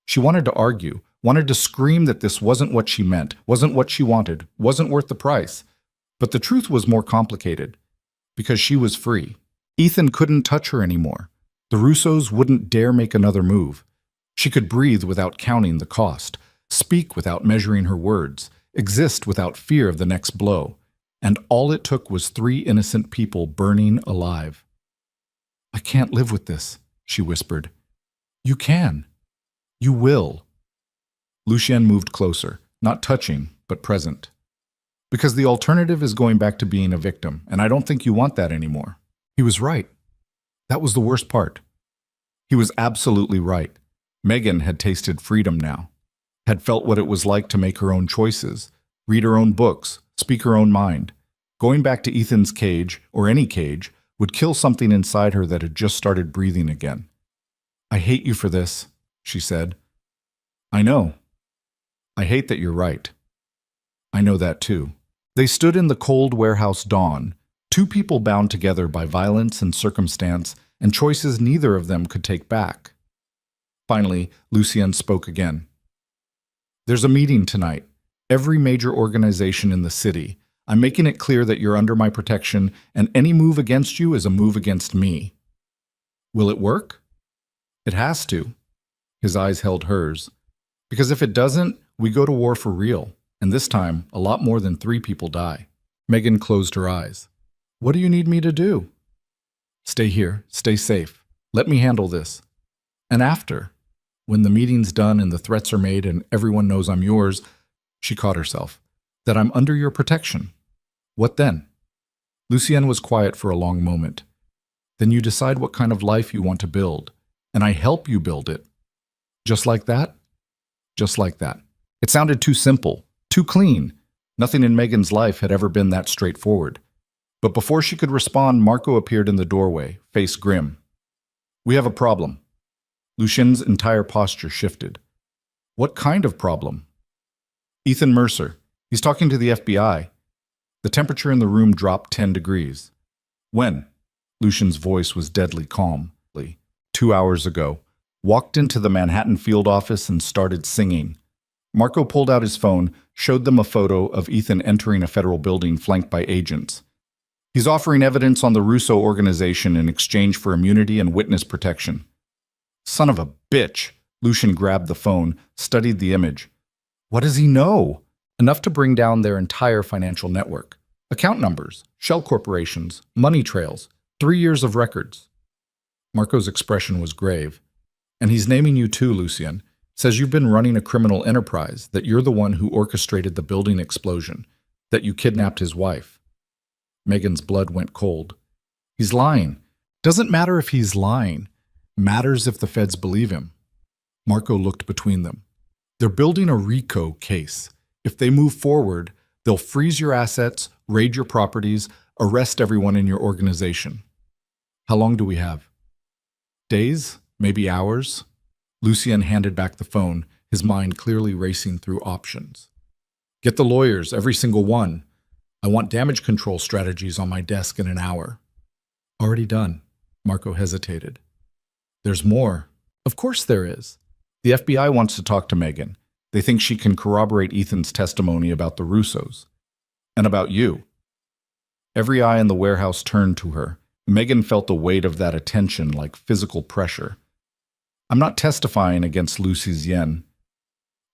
She wanted to argue, wanted to scream that this wasn't what she meant, wasn't what she wanted, wasn't worth the price. But the truth was more complicated, because she was free. Ethan couldn't touch her anymore. The Russos wouldn't dare make another move. She could breathe without counting the cost, speak without measuring her words, exist without fear of the next blow. And all it took was 3 innocent people burning alive. I can't live with this, she whispered. You can. You will. Lucien moved closer, not touching, but present. Because the alternative is going back to being a victim, and I don't think you want that anymore. He was right. That was the worst part. He was absolutely right. Megan had tasted freedom now, had felt what it was like to make her own choices, read her own books, speak her own mind. Going back to Ethan's cage, or any cage, would kill something inside her that had just started breathing again. I hate you for this, she said. I know. I hate that you're right. I know that too. They stood in the cold warehouse dawn, 2 people bound together by violence and circumstance, and choices neither of them could take back. Finally, Lucien spoke again. There's a meeting tonight. Every major organization in the city. I'm making it clear that you're under my protection, and any move against you is a move against me. Will it work? It has to. His eyes held hers. Because if it doesn't, we go to war for real, and this time, a lot more than 3 people die. Megan closed her eyes. What do you need me to do? Stay here, stay safe. Let me handle this. And after, when the meeting's done and the threats are made and everyone knows I'm yours, she caught herself, that I'm under your protection. What then? Lucien was quiet for a long moment. Then you decide what kind of life you want to build, and I help you build it. Just like that? Just like that. It sounded too simple, too clean. Nothing in Megan's life had ever been that straightforward. But before she could respond, Marco appeared in the doorway, face grim. We have a problem. Lucien's entire posture shifted. What kind of problem? Ethan Mercer. He's talking to the FBI. The temperature in the room dropped 10 degrees. When? Lucian's voice was deadly calm. 2 hours ago. Walked into the Manhattan field office and started singing. Marco pulled out his phone, showed them a photo of Ethan entering a federal building flanked by agents. He's offering evidence on the Russo organization in exchange for immunity and witness protection. Son of a bitch! Lucian grabbed the phone, studied the image. What does he know? Enough to bring down their entire financial network. Account numbers, shell corporations, money trails, 3 years of records. Marco's expression was grave. And he's naming you too, Lucien. Says you've been running a criminal enterprise, that you're the one who orchestrated the building explosion, that you kidnapped his wife. Megan's blood went cold. He's lying. Doesn't matter if he's lying. Matters if the feds believe him. Marco looked between them. They're building a RICO case. If they move forward, they'll freeze your assets, raid your properties, arrest everyone in your organization. How long do we have? Days? Maybe hours? Lucien handed back the phone, his mind clearly racing through options. Get the lawyers, every single one. I want damage control strategies on my desk in an hour. Already done. Marco hesitated. There's more. Of course there is. The FBI wants to talk to Megan. They think she can corroborate Ethan's testimony about the Russos. And about you. Every eye in the warehouse turned to her. Megan felt the weight of that attention like physical pressure. I'm not testifying against Lucy Zien.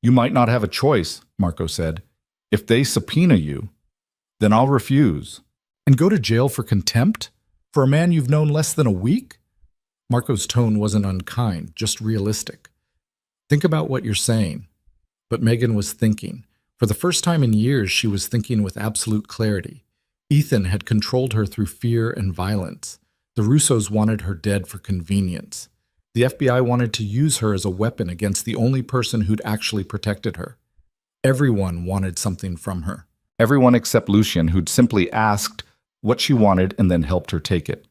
You might not have a choice, Marco said. If they subpoena you, then I'll refuse. And go to jail for contempt? For a man you've known less than a week? Marco's tone wasn't unkind, just realistic. Think about what you're saying. But Megan was thinking. For the first time in years, she was thinking with absolute clarity. Ethan had controlled her through fear and violence. The Russos wanted her dead for convenience. The FBI wanted to use her as a weapon against the only person who'd actually protected her. Everyone wanted something from her. Everyone except Lucien, who'd simply asked what she wanted and then helped her take it.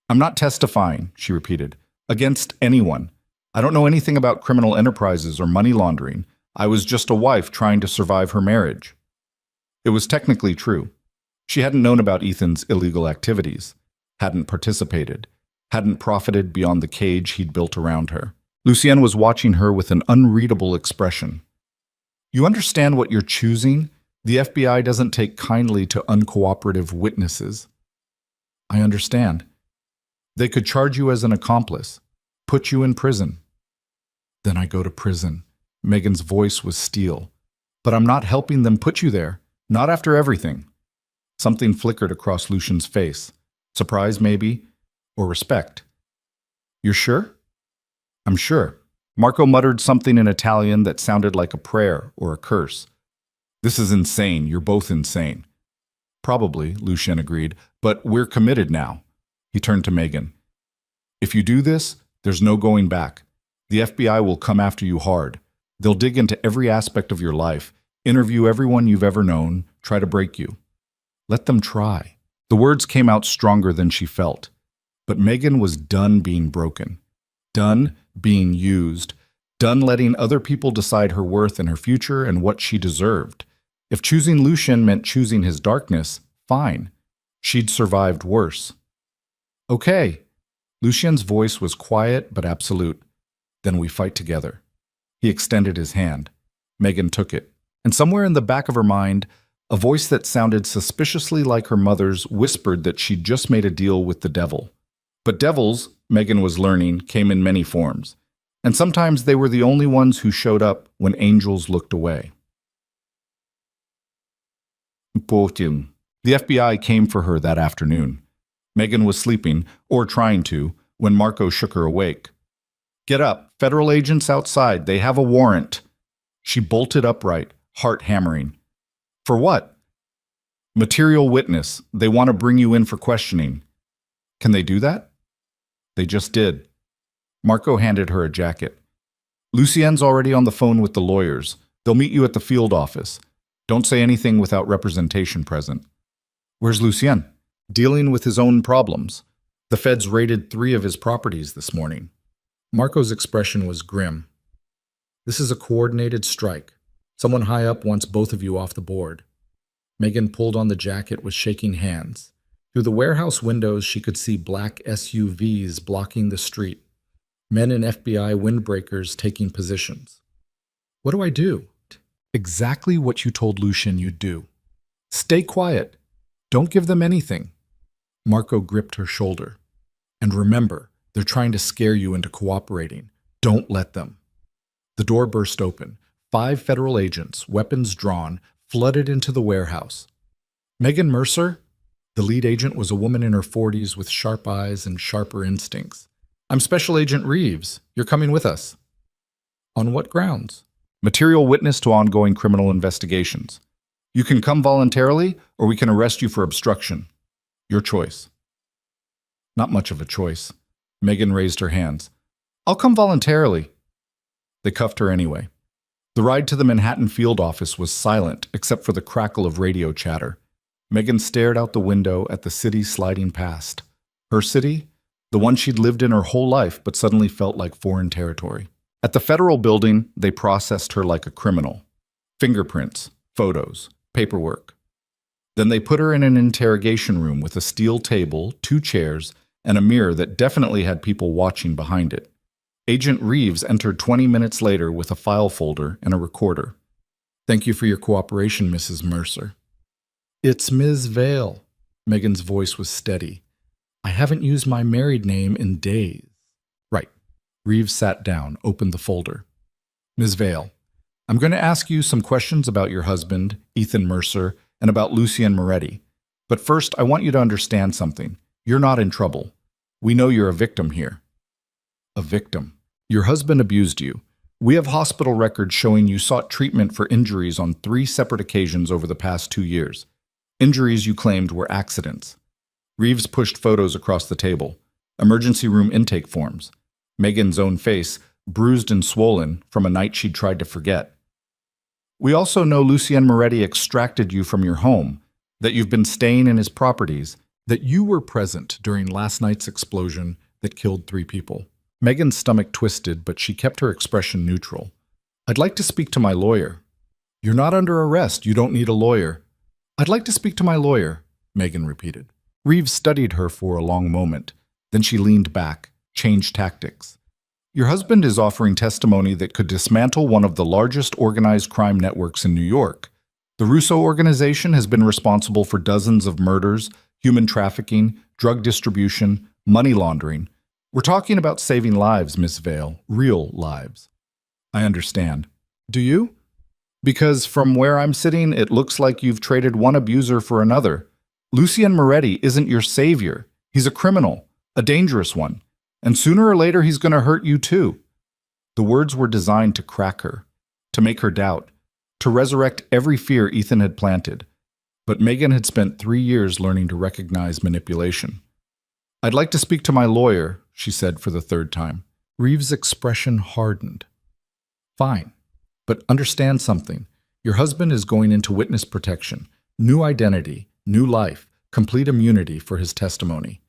I'm not testifying, she repeated, against anyone. I don't know anything about criminal enterprises or money laundering. I was just a wife trying to survive her marriage. It was technically true. She hadn't known about Ethan's illegal activities, hadn't participated, hadn't profited beyond the cage he'd built around her. Lucien was watching her with an unreadable expression. You understand what you're choosing? The FBI doesn't take kindly to uncooperative witnesses. I understand. They could charge you as an accomplice, put you in prison. Then I go to prison. Megan's voice was steel. But I'm not helping them put you there, not after everything. Something flickered across Lucian's face. Surprise, maybe, or respect. You're sure? I'm sure. Marco muttered something in Italian that sounded like a prayer or a curse. This is insane. You're both insane. Probably, Lucien agreed, but we're committed now. He turned to Megan. If you do this, there's no going back. The FBI will come after you hard. They'll dig into every aspect of your life, interview everyone you've ever known, try to break you. Let them try. The words came out stronger than she felt. But Megan was done being broken, done being used, done letting other people decide her worth and her future and what she deserved. If choosing Lucien meant choosing his darkness, fine. She'd survived worse. Okay. Lucien's voice was quiet but absolute. Then we fight together. He extended his hand. Megan took it. And somewhere in the back of her mind, a voice that sounded suspiciously like her mother's whispered that she'd just made a deal with the devil. But devils, Megan was learning, came in many forms. And sometimes they were the only ones who showed up when angels looked away. The FBI came for her that afternoon. Megan was sleeping, or trying to, when Marco shook her awake. Get up, federal agents outside, they have a warrant. She bolted upright, heart hammering. For what? Material witness. They want to bring you in for questioning. Can they do that? They just did. Marco handed her a jacket. Lucien's already on the phone with the lawyers. They'll meet you at the field office. Don't say anything without representation present. Where's Lucien? Dealing with his own problems. The feds raided 3 of his properties this morning. Marco's expression was grim. This is a coordinated strike. Someone high up wants both of you off the board. Megan pulled on the jacket with shaking hands. Through the warehouse windows, she could see black SUVs blocking the street. Men in FBI windbreakers taking positions. What do I do? Exactly what you told Lucian you'd do. Stay quiet. Don't give them anything. Marco gripped her shoulder. And remember, they're trying to scare you into cooperating. Don't let them. The door burst open. 5 federal agents, weapons drawn, flooded into the warehouse. Megan Mercer? The lead agent was a woman in her 40s with sharp eyes and sharper instincts. I'm Special Agent Reeves. You're coming with us. On what grounds? Material witness to ongoing criminal investigations. You can come voluntarily, or we can arrest you for obstruction. Your choice. Not much of a choice. Megan raised her hands. I'll come voluntarily. They cuffed her anyway. The ride to the Manhattan field office was silent, except for the crackle of radio chatter. Megan stared out the window at the city sliding past. Her city? The one she'd lived in her whole life, but suddenly felt like foreign territory. At the federal building, they processed her like a criminal. Fingerprints, photos, paperwork. Then they put her in an interrogation room with a steel table, 2 chairs, and a mirror that definitely had people watching behind it. Agent Reeves entered 20 minutes later with a file folder and a recorder. Thank you for your cooperation, Mrs. Mercer. It's Ms. Vale. Megan's voice was steady. I haven't used my married name in days. Right. Reeves sat down, opened the folder. Ms. Vale, I'm going to ask you some questions about your husband, Ethan Mercer, and about Lucien Moretti. But first, I want you to understand something. You're not in trouble. We know you're a victim here. A victim. Your husband abused you. We have hospital records showing you sought treatment for injuries on 3 separate occasions over the past 2 years. Injuries you claimed were accidents. Reeves pushed photos across the table. Emergency room intake forms. Megan's own face, bruised and swollen from a night she'd tried to forget. We also know Lucien Moretti extracted you from your home, that you've been staying in his properties, that you were present during last night's explosion that killed 3 people. Megan's stomach twisted, but she kept her expression neutral. I'd like to speak to my lawyer. You're not under arrest. You don't need a lawyer. I'd like to speak to my lawyer, Megan repeated. Reeves studied her for a long moment. Then she leaned back, changed tactics. Your husband is offering testimony that could dismantle one of the largest organized crime networks in New York. The Russo organization has been responsible for dozens of murders, human trafficking, drug distribution, money laundering. We're talking about saving lives, Miss Vale, real lives. I understand. Do you? Because from where I'm sitting, it looks like you've traded one abuser for another. Lucien Moretti isn't your savior. He's a criminal, a dangerous one. And sooner or later, he's going to hurt you too. The words were designed to crack her, to make her doubt, to resurrect every fear Ethan had planted. But Megan had spent 3 years learning to recognize manipulation. I'd like to speak to my lawyer, she said for the 3rd time. Reeves' expression hardened. Fine, but understand something. Your husband is going into witness protection, new identity, new life, complete immunity for his testimony.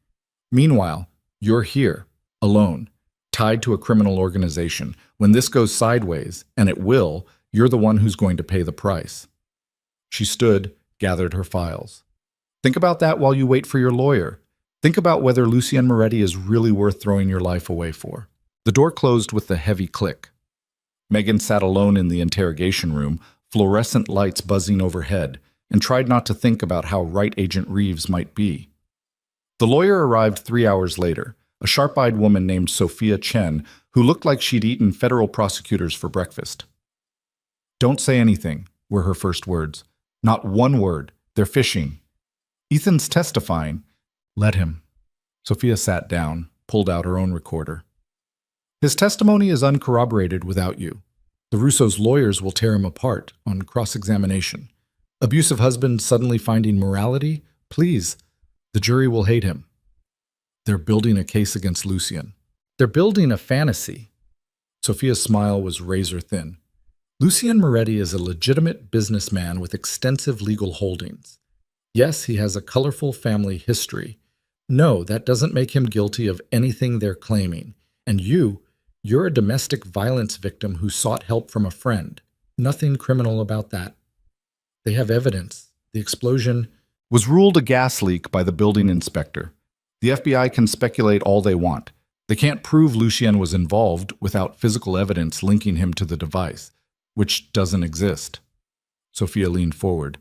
Meanwhile, you're here, alone, tied to a criminal organization. When this goes sideways, and it will, you're the one who's going to pay the price. She stood, gathered her files. Think about that while you wait for your lawyer. Think about whether Lucien Moretti is really worth throwing your life away for. The door closed with a heavy click. Megan sat alone in the interrogation room, fluorescent lights buzzing overhead, and tried not to think about how right Agent Reeves might be. The lawyer arrived 3 hours later, a sharp-eyed woman named Sophia Chen, who looked like she'd eaten federal prosecutors for breakfast. Don't say anything, were her first words. Not one word. They're fishing. Ethan's testifying. Let him. Sophia sat down, pulled out her own recorder. His testimony is uncorroborated without you. The Russo's lawyers will tear him apart on cross-examination. Abusive husband suddenly finding morality? Please. The jury will hate him. They're building a case against Lucien. They're building a fantasy. Sophia's smile was razor-thin. Lucien Moretti is a legitimate businessman with extensive legal holdings. Yes, he has a colorful family history. No, that doesn't make him guilty of anything they're claiming. And you're a domestic violence victim who sought help from a friend. Nothing criminal about that. They have evidence. The explosion. Was ruled a gas leak by the building inspector. The FBI can speculate all they want. They can't prove Lucien was involved without physical evidence linking him to the device, which doesn't exist. Sophia leaned forward.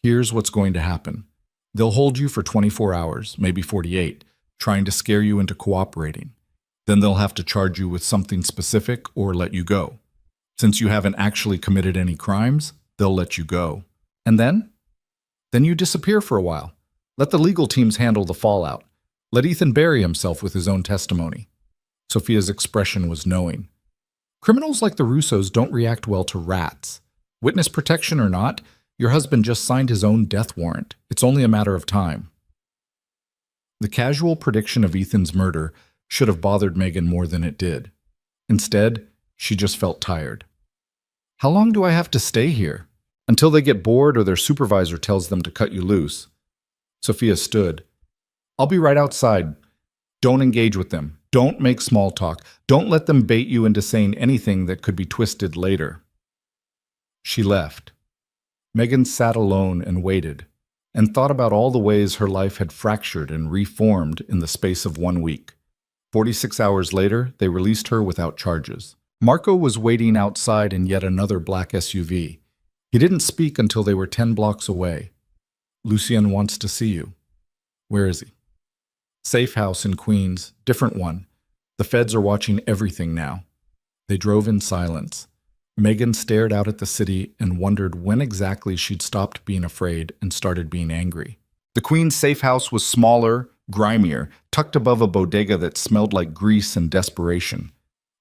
Here's what's going to happen. They'll hold you for 24 hours, maybe 48, trying to scare you into cooperating. Then they'll have to charge you with something specific or let you go. Since you haven't actually committed any crimes, they'll let you go. And then? Then you disappear for a while. Let the legal teams handle the fallout. Let Ethan bury himself with his own testimony. Sophia's expression was knowing. Criminals like the Russos don't react well to rats. Witness protection or not, your husband just signed his own death warrant. It's only a matter of time. The casual prediction of Ethan's murder should have bothered Megan more than it did. Instead, she just felt tired. How long do I have to stay here? Until they get bored or their supervisor tells them to cut you loose. Sophia stood. I'll be right outside. Don't engage with them. Don't make small talk. Don't let them bait you into saying anything that could be twisted later. She left. Megan sat alone and waited, and thought about all the ways her life had fractured and reformed in the space of 1 week. 46 hours later, they released her without charges. Marco was waiting outside in yet another black SUV. He didn't speak until they were 10 blocks away. Lucien wants to see you. Where is he? Safe house in Queens, different one. The feds are watching everything now. They drove in silence. Megan stared out at the city and wondered when exactly she'd stopped being afraid and started being angry. The Queens safe house was smaller, grimier, tucked above a bodega that smelled like grease and desperation.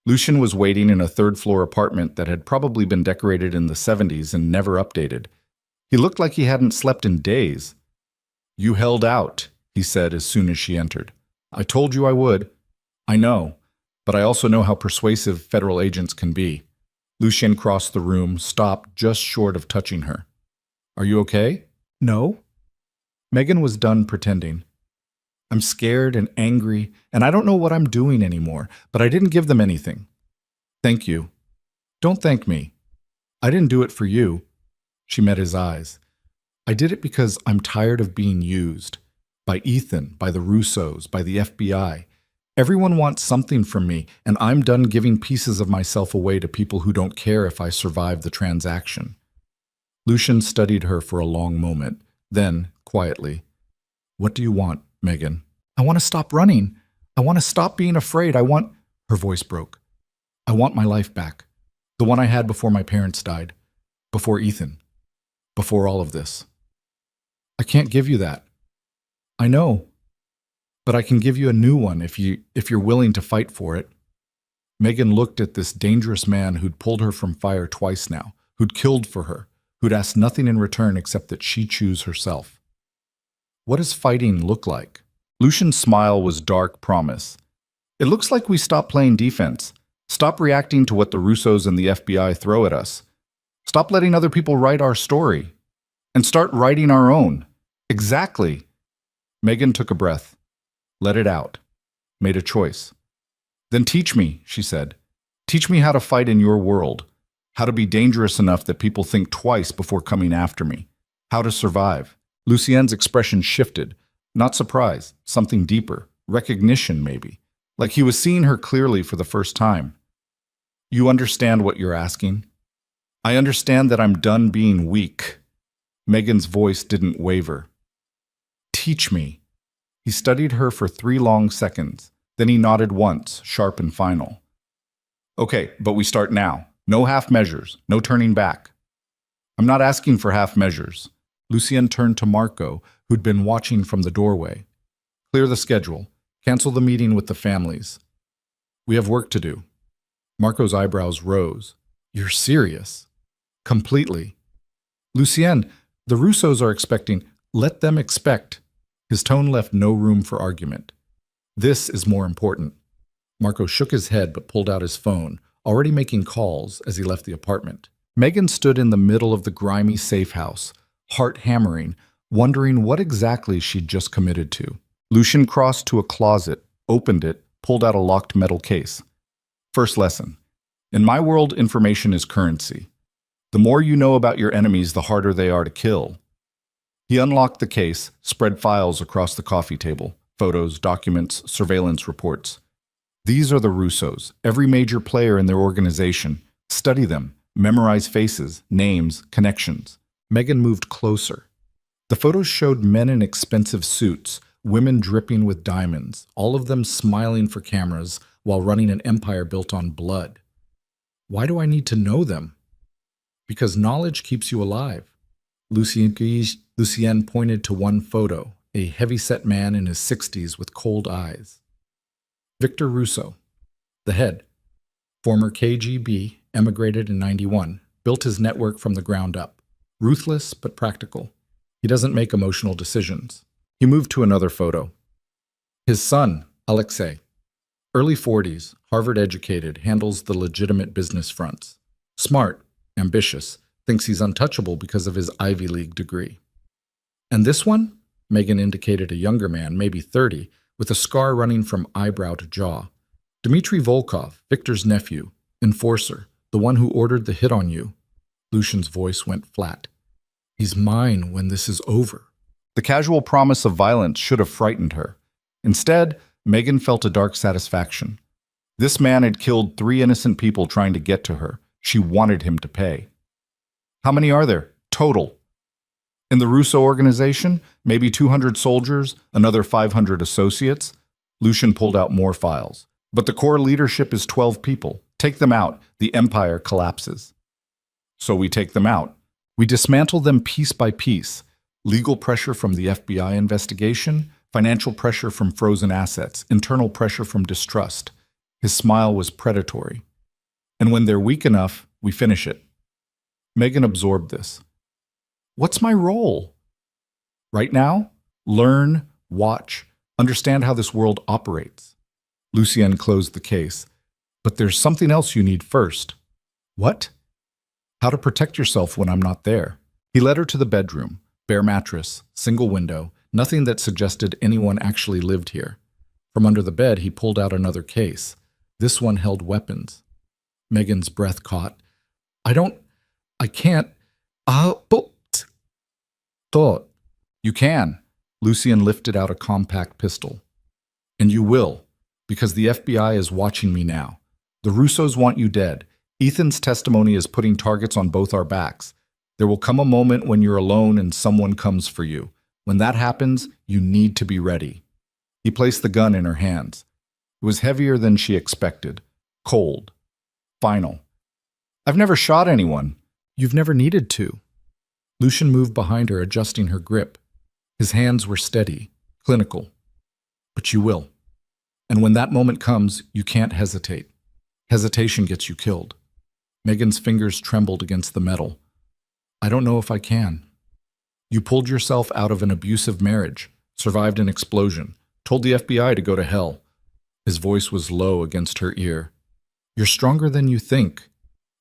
Lucien was waiting in a third-floor apartment that had probably been decorated in the 70s and never updated. He looked like he hadn't slept in days. You held out, he said as soon as she entered. I told you I would. I know, but I also know how persuasive federal agents can be. Lucien crossed the room, stopped just short of touching her. Are you okay? No. Megan was done pretending. I'm scared and angry, and I don't know what I'm doing anymore, but I didn't give them anything. Thank you. Don't thank me. I didn't do it for you. She met his eyes. I did it because I'm tired of being used. By Ethan, by the Russos, by the FBI. Everyone wants something from me, and I'm done giving pieces of myself away to people who don't care if I survive the transaction. Lucien studied her for a long moment. Then, quietly, what do you want, Megan? I want to stop running. I want to stop being afraid. Her voice broke. I want my life back. The one I had before my parents died. Before Ethan. Before all of this. I can't give you that. I know. But I can give you a new one if you're willing to fight for it. Megan looked at this dangerous man who'd pulled her from fire twice now, who'd killed for her, who'd asked nothing in return except that she choose herself. What does fighting look like? Lucien's smile was dark promise. It looks like we stop playing defense. Stop reacting to what the Russos and the FBI throw at us. Stop letting other people write our story. And start writing our own. Exactly. Megan took a breath. Let it out. Made a choice. Then teach me, she said. Teach me how to fight in your world. How to be dangerous enough that people think twice before coming after me. How to survive. Lucien's expression shifted. Not surprise, something deeper. Recognition, maybe. Like he was seeing her clearly for the first time. You understand what you're asking? I understand that I'm done being weak. Megan's voice didn't waver. Teach me. He studied her for 3 long seconds. Then he nodded once, sharp and final. Okay, but we start now. No half measures, no turning back. I'm not asking for half measures. Lucien turned to Marco, who'd been watching from the doorway. Clear the schedule. Cancel the meeting with the families. We have work to do. Marco's eyebrows rose. You're serious? Completely. Lucien, the Russos are expecting. Let them expect. His tone left no room for argument. This is more important. Marco shook his head but pulled out his phone, already making calls as he left the apartment. Megan stood in the middle of the grimy safe house, heart hammering, wondering what exactly she'd just committed to. Lucien crossed to a closet, opened it, pulled out a locked metal case. First lesson. In my world, information is currency. The more you know about your enemies, the harder they are to kill. He unlocked the case, spread files across the coffee table, photos, documents, surveillance reports. These are the Russos, every major player in their organization. Study them, memorize faces, names, connections. Megan moved closer. The photos showed men in expensive suits, women dripping with diamonds, all of them smiling for cameras while running an empire built on blood. Why do I need to know them? Because knowledge keeps you alive. Lucien pointed to one photo, a heavy-set man in his 60s with cold eyes. Victor Russo, the head, former KGB, emigrated in '91, built his network from the ground up. Ruthless but practical. He doesn't make emotional decisions. He moved to another photo. His son, Alexei, early 40s, Harvard-educated, handles the legitimate business fronts. Smart, ambitious, thinks he's untouchable because of his Ivy League degree. And this one? Megan indicated a younger man, maybe 30, with a scar running from eyebrow to jaw. Dmitry Volkov, Victor's nephew, enforcer, the one who ordered the hit on you. Lucian's voice went flat. He's mine when this is over. The casual promise of violence should have frightened her. Instead, Megan felt a dark satisfaction. This man had killed 3 innocent people trying to get to her. She wanted him to pay. How many are there, total? In the Russo organization, maybe 200 soldiers, another 500 associates. Lucian pulled out more files. But the core leadership is 12 people. Take them out, the empire collapses. So we take them out. We dismantle them piece by piece. Legal pressure from the FBI investigation, financial pressure from frozen assets, internal pressure from distrust. His smile was predatory. And when they're weak enough, we finish it. Megan absorbed this. What's my role? Right now, learn, watch, understand how this world operates. Lucien closed the case. But there's something else you need first. What? How to protect yourself when I'm not there. He led her to the bedroom. Bare mattress, single window, nothing that suggested anyone actually lived here. From under the bed, he pulled out another case. This one held weapons. Megan's breath caught. I can't. Thought. You can. Lucien lifted out a compact pistol. And you will, because the FBI is watching me now. The Russos want you dead. Ethan's testimony is putting targets on both our backs. There will come a moment when you're alone and someone comes for you. When that happens, you need to be ready. He placed the gun in her hands. It was heavier than she expected. Cold. Final. I've never shot anyone. You've never needed to. Lucian moved behind her, adjusting her grip. His hands were steady, clinical. But you will. And when that moment comes, you can't hesitate. Hesitation gets you killed. Megan's fingers trembled against the metal. I don't know if I can. You pulled yourself out of an abusive marriage, survived an explosion, told the FBI to go to hell. His voice was low against her ear. You're stronger than you think.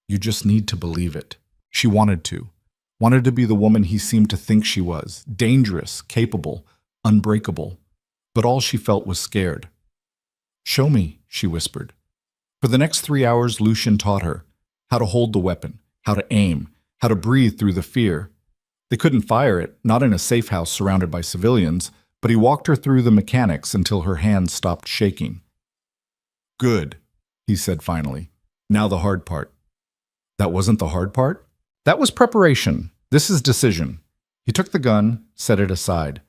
You just need to believe it. She wanted to be the woman he seemed to think she was, dangerous, capable, unbreakable. But all she felt was scared. Show me, she whispered. For the next 3 hours, Lucian taught her how to hold the weapon, how to aim, how to breathe through the fear. They couldn't fire it, not in a safe house surrounded by civilians, but he walked her through the mechanics until her hands stopped shaking. Good, he said finally. Now the hard part. That wasn't the hard part? That was preparation. This is decision. He took the gun, set it aside.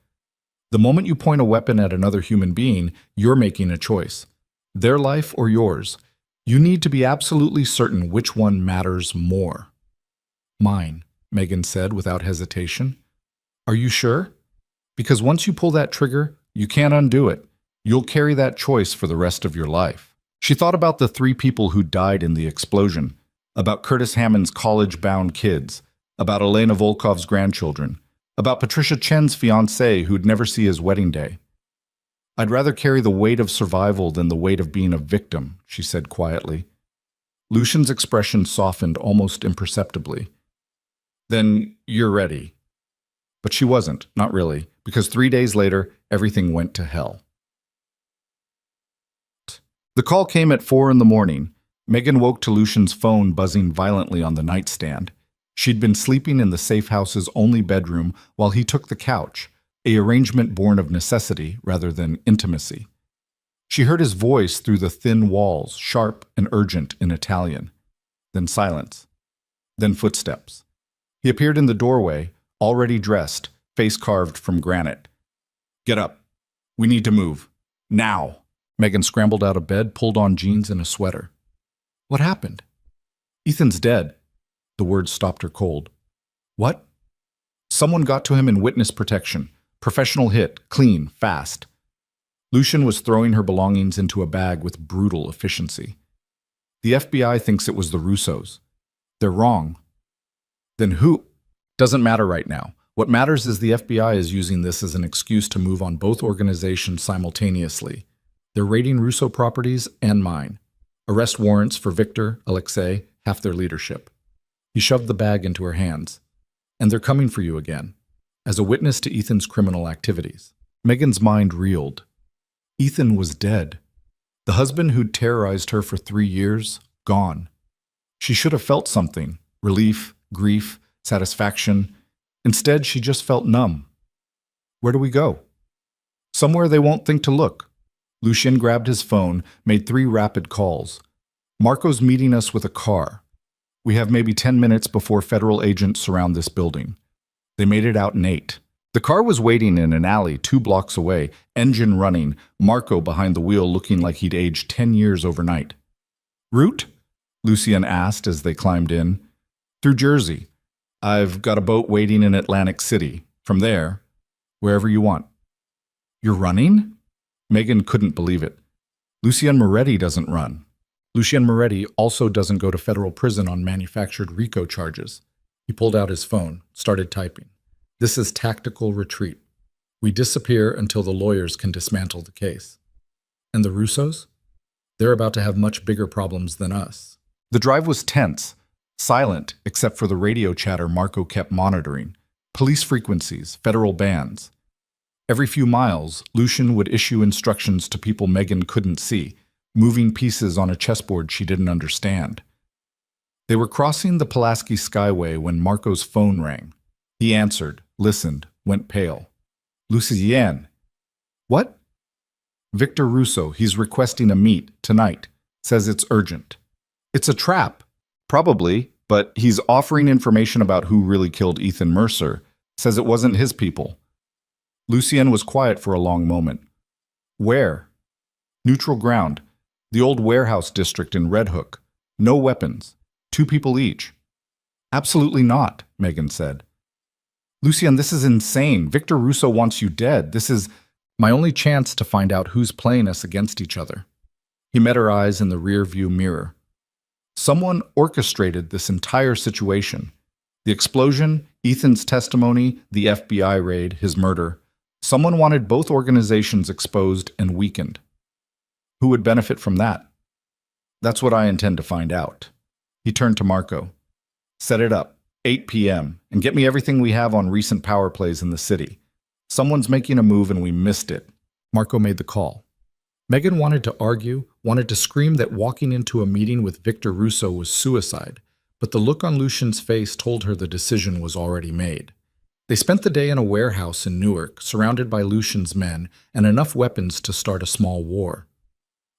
The moment you point a weapon at another human being, you're making a choice. Their life or yours. You need to be absolutely certain which one matters more. Mine, Megan said without hesitation. Are you sure? Because once you pull that trigger, you can't undo it. You'll carry that choice for the rest of your life. She thought about the 3 people who died in the explosion, about Curtis Hammond's college-bound kids, about Elena Volkov's grandchildren, about Patricia Chen's fiancé who'd never see his wedding day. I'd rather carry the weight of survival than the weight of being a victim, she said quietly. Lucian's expression softened almost imperceptibly. Then you're ready. But she wasn't, not really, because 3 days later, everything went to hell. The call came at 4 in the morning. Megan woke to Lucian's phone buzzing violently on the nightstand. She'd been sleeping in the safe house's only bedroom while he took the couch, an arrangement born of necessity rather than intimacy. She heard his voice through the thin walls, sharp and urgent in Italian. Then silence. Then footsteps. He appeared in the doorway, already dressed, face carved from granite. "Get up. We need to move. Now." Megan scrambled out of bed, pulled on jeans and a sweater. "What happened?" "Ethan's dead." The words stopped her cold. "What?" "Someone got to him in witness protection. Professional hit, clean, fast." Lucian was throwing her belongings into a bag with brutal efficiency. "The FBI thinks it was the Russos. They're wrong." "Then who?" "Doesn't matter right now. What matters is the FBI is using this as an excuse to move on both organizations simultaneously. They're raiding Russo properties and mine. Arrest warrants for Victor, Alexei, half their leadership." He shoved the bag into her hands. "And they're coming for you again, as a witness to Ethan's criminal activities." Megan's mind reeled. Ethan was dead. The husband who'd terrorized her for 3 years, gone. She should have felt something, relief, grief, satisfaction. Instead, she just felt numb. "Where do we go?" "Somewhere they won't think to look." Lucien grabbed his phone, made 3 rapid calls. "Marco's meeting us with a car. We have maybe 10 minutes before federal agents surround this building." They made it out in 8. The car was waiting in an alley 2 blocks away, engine running, Marco behind the wheel looking like he'd aged 10 years overnight. "Route?" Lucien asked as they climbed in. "Through Jersey. I've got a boat waiting in Atlantic City. From there, wherever you want." "You're running?" Megan couldn't believe it. Lucien Moretti doesn't run. Lucien Moretti also doesn't go to federal prison on manufactured RICO charges. He pulled out his phone, started typing. "This is tactical retreat. We disappear until the lawyers can dismantle the case." "And the Russos? They're about to have much bigger problems than us." The drive was tense, silent except for the radio chatter Marco kept monitoring. Police frequencies, federal bands. Every few miles, Lucien would issue instructions to people Megan couldn't see, moving pieces on a chessboard she didn't understand. They were crossing the Pulaski Skyway when Marco's phone rang. He answered, listened, went pale. "Lucien." "What?" "Victor Russo. He's requesting a meet tonight. Says it's urgent." "It's a trap." "Probably, but he's offering information about who really killed Ethan Mercer. Says it wasn't his people." Lucien was quiet for a long moment. "Where?" "Neutral ground. The old warehouse district in Red Hook. No weapons. 2 people each." "Absolutely not," Megan said. "Lucien, this is insane. Victor Russo wants you dead. This is my only chance to find out who's playing us against each other." He met her eyes in the rear-view mirror. Someone orchestrated this entire situation. The explosion, Ethan's testimony, the FBI raid, his murder. Someone wanted both organizations exposed and weakened. Who would benefit from that? That's what I intend to find out. He turned to Marco. "Set it up, 8 p.m., and get me everything we have on recent power plays in the city. Someone's making a move and we missed it." Marco made the call. Megan wanted to argue, wanted to scream that walking into a meeting with Victor Russo was suicide, but the look on Lucien's face told her the decision was already made. They spent the day in a warehouse in Newark, surrounded by Lucien's men and enough weapons to start a small war.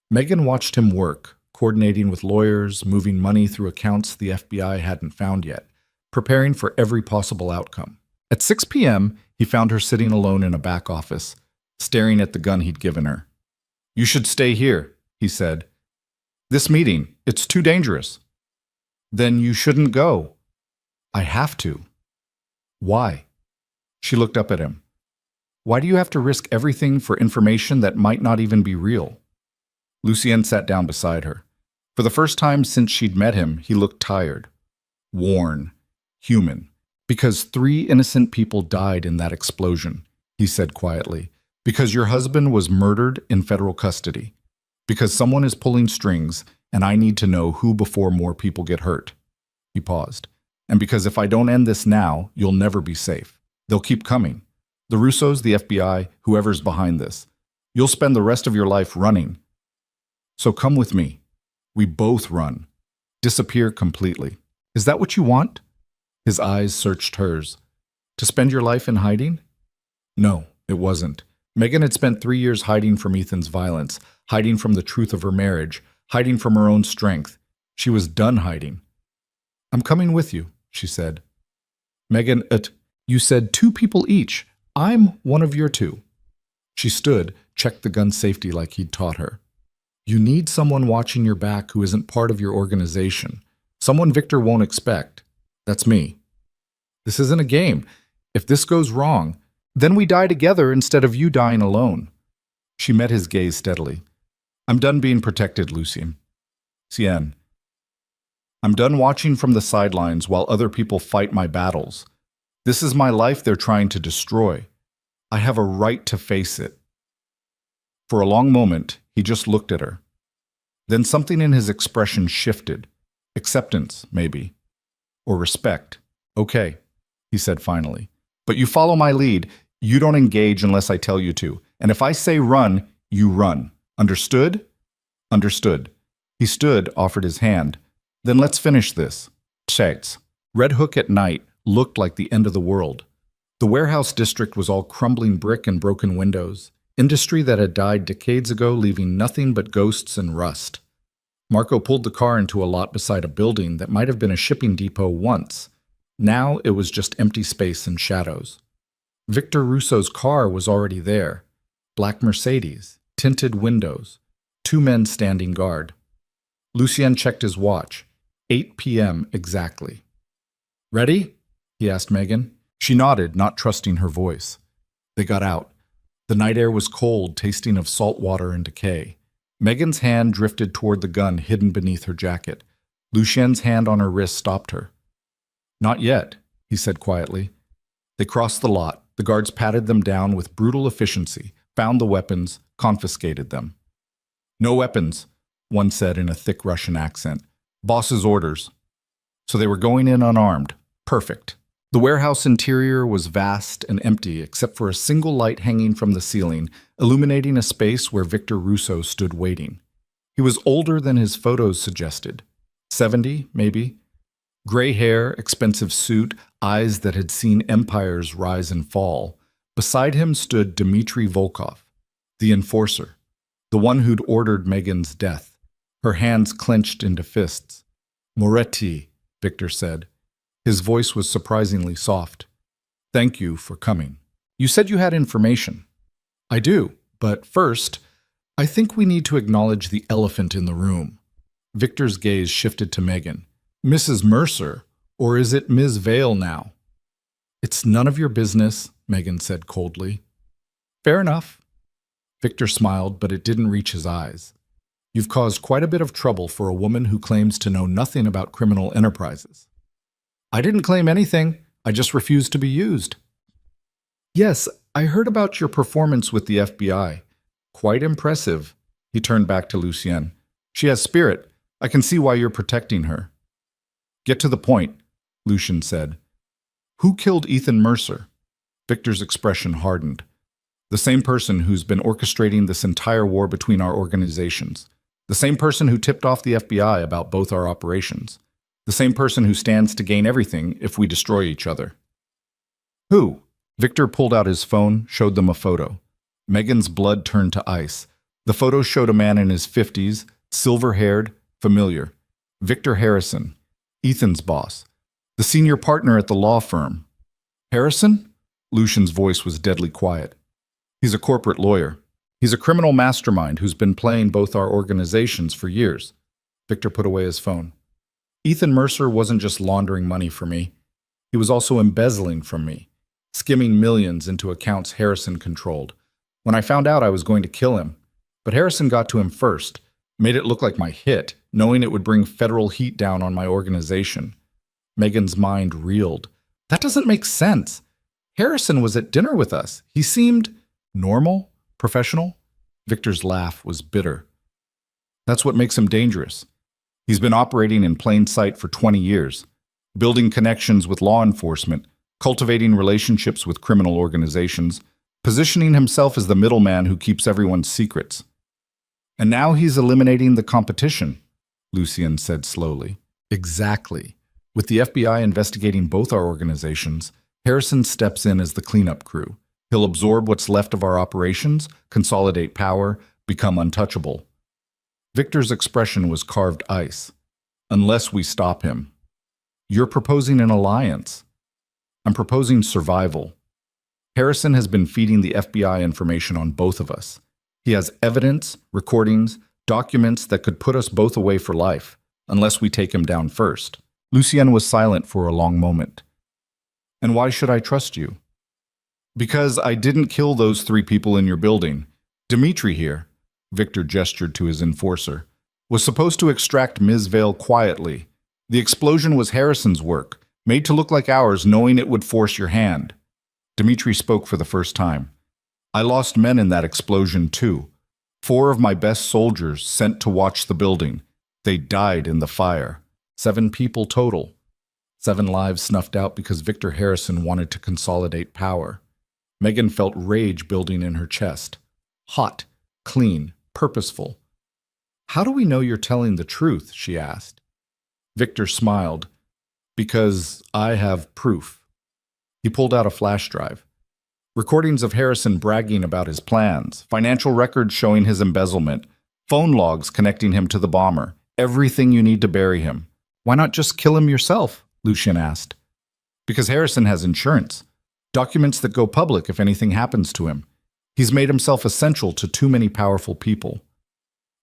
Megan watched him work, coordinating with lawyers, moving money through accounts the FBI hadn't found yet, preparing for every possible outcome. At 6 p.m., he found her sitting alone in a back office, staring at the gun he'd given her. "You should stay here," he said. "This meeting, it's too dangerous." "Then you shouldn't go." "I have to." "Why?" She looked up at him. "Why do you have to risk everything for information that might not even be real?" Lucien sat down beside her. For the first time since she'd met him, he looked tired, worn, human. "Because 3 innocent people died in that explosion," he said quietly. "Because your husband was murdered in federal custody. Because someone is pulling strings, and I need to know who before more people get hurt." He paused. "And because if I don't end this now, you'll never be safe. They'll keep coming. The Russos, the FBI, whoever's behind this. You'll spend the rest of your life running. So come with me. We both run. Disappear completely. Is that what you want?" His eyes searched hers. To spend your life in hiding? No, it wasn't. Megan had spent 3 years hiding from Ethan's violence, hiding from the truth of her marriage, hiding from her own strength. She was done hiding. I'm coming with you, she said. Megan, you said 2 people each. I'm one of your 2. She stood, checked the gun safety like he'd taught her. You need someone watching your back who isn't part of your organization. Someone Victor won't expect. That's me. This isn't a game. If this goes wrong, then we die together instead of you dying alone. She met his gaze steadily. I'm done being protected, Lucien. Cien. I'm done watching from the sidelines while other people fight my battles. This is my life they're trying to destroy. I have a right to face it. For a long moment, he just looked at her. Then something in his expression shifted. Acceptance, maybe. Or respect. Okay, he said finally. But you follow my lead. You don't engage unless I tell you to. And if I say run, you run. Understood? Understood. He stood, offered his hand. Then let's finish this. Shades. Red Hook at night looked like the end of the world. The warehouse district was all crumbling brick and broken windows. Industry that had died decades ago, leaving nothing but ghosts and rust. Marco pulled the car into a lot beside a building that might have been a shipping depot once. Now it was just empty space and shadows. Victor Russo's car was already there. Black Mercedes, tinted windows, 2 men standing guard. Lucien checked his watch. 8 p.m. exactly. Ready? He asked Megan. She nodded, not trusting her voice. They got out. The night air was cold, tasting of salt water and decay. Megan's hand drifted toward the gun hidden beneath her jacket. Lucien's hand on her wrist stopped her. Not yet, he said quietly. They crossed the lot. The guards patted them down with brutal efficiency, found the weapons, confiscated them. No weapons, one said in a thick Russian accent. Boss's orders. So they were going in unarmed. Perfect. The warehouse interior was vast and empty except for a single light hanging from the ceiling, illuminating a space where Victor Russo stood waiting. He was older than his photos suggested. 70, maybe. Gray hair, expensive suit, eyes that had seen empires rise and fall. Beside him stood Dmitry Volkov, the enforcer, the one who'd ordered Megan's death, her hands clenched into fists. Moretti, Victor said. His voice was surprisingly soft. Thank you for coming. You said you had information. I do, but first, I think we need to acknowledge the elephant in the room. Victor's gaze shifted to Megan. Mrs. Mercer, or is it Ms. Vale now? It's none of your business, Megan said coldly. Fair enough. Victor smiled, but it didn't reach his eyes. You've caused quite a bit of trouble for a woman who claims to know nothing about criminal enterprises. I didn't claim anything. I just refused to be used. Yes, I heard about your performance with the FBI. Quite impressive. He turned back to Lucien. She has spirit. I can see why you're protecting her. Get to the point, Lucien said. Who killed Ethan Mercer? Victor's expression hardened. The same person who's been orchestrating this entire war between our organizations. The same person who tipped off the FBI about both our operations. The same person who stands to gain everything if we destroy each other. Who? Victor pulled out his phone, showed them a photo. Megan's blood turned to ice. The photo showed a man in his 50s, silver-haired, familiar. Victor Harrison, Ethan's boss, the senior partner at the law firm. Harrison? Lucien's voice was deadly quiet. He's a corporate lawyer. He's a criminal mastermind who's been playing both our organizations for years. Victor put away his phone. Ethan Mercer wasn't just laundering money for me. He was also embezzling from me, skimming millions into accounts Harrison controlled. When I found out, I was going to kill him. But Harrison got to him first, made it look like my hit, knowing it would bring federal heat down on my organization. Megan's mind reeled. That doesn't make sense. Harrison was at dinner with us. He seemed normal, professional. Victor's laugh was bitter. That's what makes him dangerous. He's been operating in plain sight for 20 years, building connections with law enforcement, cultivating relationships with criminal organizations, positioning himself as the middleman who keeps everyone's secrets. And now he's eliminating the competition, Lucien said slowly. Exactly. With the FBI investigating both our organizations, Harrison steps in as the cleanup crew. He'll absorb what's left of our operations, consolidate power, become untouchable. Victor's expression was carved ice. Unless we stop him. You're proposing an alliance. I'm proposing survival. Harrison has been feeding the FBI information on both of us. He has evidence, recordings, documents that could put us both away for life, unless we take him down first. Lucien was silent for a long moment. And why should I trust you? Because I didn't kill those 3 people in your building. Dimitri here, Victor gestured to his enforcer, was supposed to extract Ms. Vale quietly. The explosion was Harrison's work, made to look like ours, knowing it would force your hand. Dimitri spoke for the first time. I lost men in that explosion too. 4 of my best soldiers sent to watch the building. They died in the fire. 7 people total. 7 lives snuffed out because Victor Harrison wanted to consolidate power. Megan felt rage building in her chest. Hot, clean, purposeful. How do we know you're telling the truth? She asked. Victor smiled. Because I have proof. He pulled out a flash drive. Recordings of Harrison bragging about his plans, financial records showing his embezzlement, phone logs connecting him to the bomber, everything you need to bury him. Why not just kill him yourself? Lucien asked. Because Harrison has insurance. Documents that go public if anything happens to him. He's made himself essential to too many powerful people.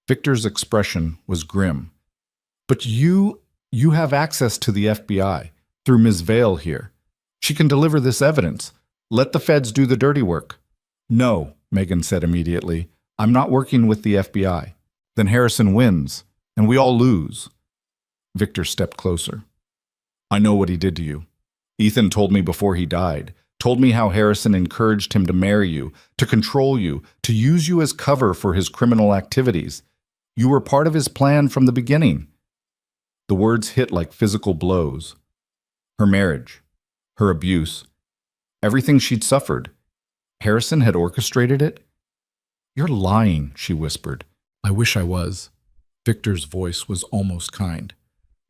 Victor's expression was grim. But you have access to the FBI, through Ms. Vale here. She can deliver this evidence. Let the feds do the dirty work. No, Megan said immediately. I'm not working with the FBI. Then Harrison wins, and we all lose. Victor stepped closer. I know what he did to you. Ethan told me before he died, told me how Harrison encouraged him to marry you, to control you, to use you as cover for his criminal activities. You were part of his plan from the beginning. The words hit like physical blows. Her marriage, her abuse, everything she'd suffered. Harrison had orchestrated it? You're lying, she whispered. I wish I was. Victor's voice was almost kind.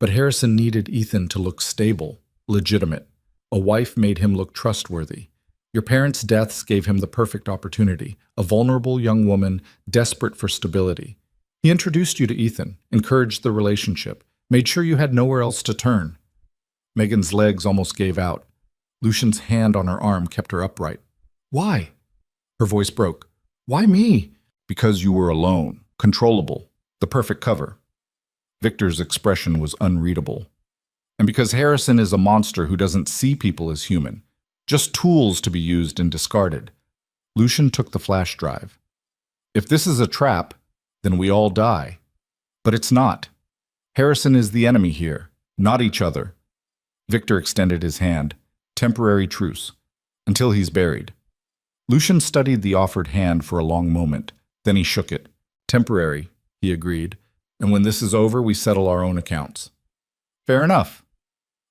But Harrison needed Ethan to look stable, legitimate. A wife made him look trustworthy. Your parents' deaths gave him the perfect opportunity, a vulnerable young woman desperate for stability. He introduced you to Ethan, encouraged the relationship, made sure you had nowhere else to turn. Megan's legs almost gave out. Lucien's hand on her arm kept her upright. Why? Her voice broke. Why me? Because you were alone, controllable, the perfect cover. Victor's expression was unreadable. And because Harrison is a monster who doesn't see people as human, just tools to be used and discarded. Lucien took the flash drive. If this is a trap, then we all die. But it's not. Harrison is the enemy here, not each other. Victor extended his hand. Temporary truce. Until he's buried. Lucien studied the offered hand for a long moment. Then he shook it. Temporary, he agreed. And when this is over, we settle our own accounts. Fair enough.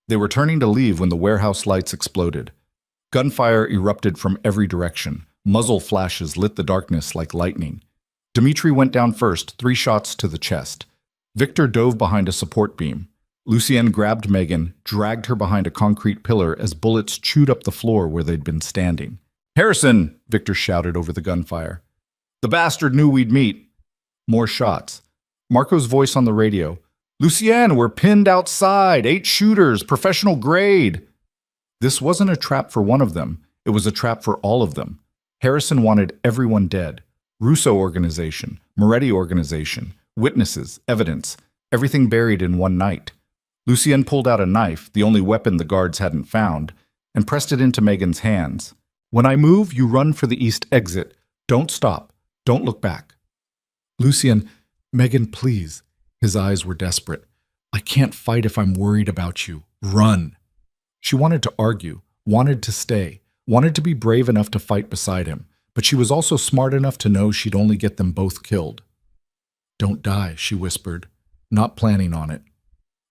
They were turning to leave when the warehouse lights exploded. Gunfire erupted from every direction. Muzzle flashes lit the darkness like lightning. Dimitri went down first, 3 shots to the chest. Victor dove behind a support beam. Lucien grabbed Megan, dragged her behind a concrete pillar as bullets chewed up the floor where they'd been standing. Harrison! Victor shouted over the gunfire. The bastard knew we'd meet. More shots. Marco's voice on the radio. Lucien, we're pinned outside. 8 shooters, professional grade. This wasn't a trap for one of them. It was a trap for all of them. Harrison wanted everyone dead. Russo organization, Moretti organization, witnesses, evidence, everything buried in one night. Lucien pulled out a knife, the only weapon the guards hadn't found, and pressed it into Megan's hands. When I move, you run for the east exit. Don't stop. Don't look back. Lucien, Megan, please. His eyes were desperate. I can't fight if I'm worried about you. Run. She wanted to argue, wanted to stay, wanted to be brave enough to fight beside him, but she was also smart enough to know she'd only get them both killed. Don't die, she whispered, not planning on it.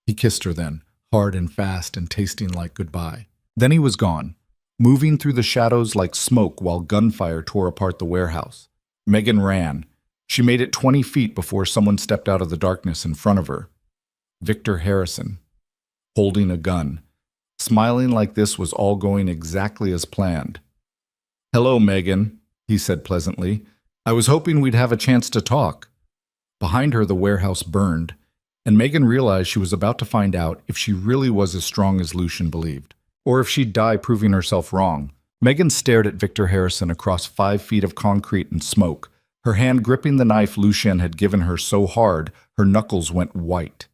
He kissed her then, hard and fast and tasting like goodbye. Then he was gone, moving through the shadows like smoke while gunfire tore apart the warehouse. Megan ran. She made it 20 feet before someone stepped out of the darkness in front of her. Victor Harrison. holding a gun, smiling like this was all going exactly as planned. "Hello, Megan," he said pleasantly. "I was hoping we'd have a chance to talk." Behind her, the warehouse burned, and Megan realized she was about to find out if she really was as strong as Lucian believed, or if she'd die proving herself wrong. Megan stared at Victor Harrison across 5 feet of concrete and smoke, her hand gripping the knife Lucian had given her so hard her knuckles went white.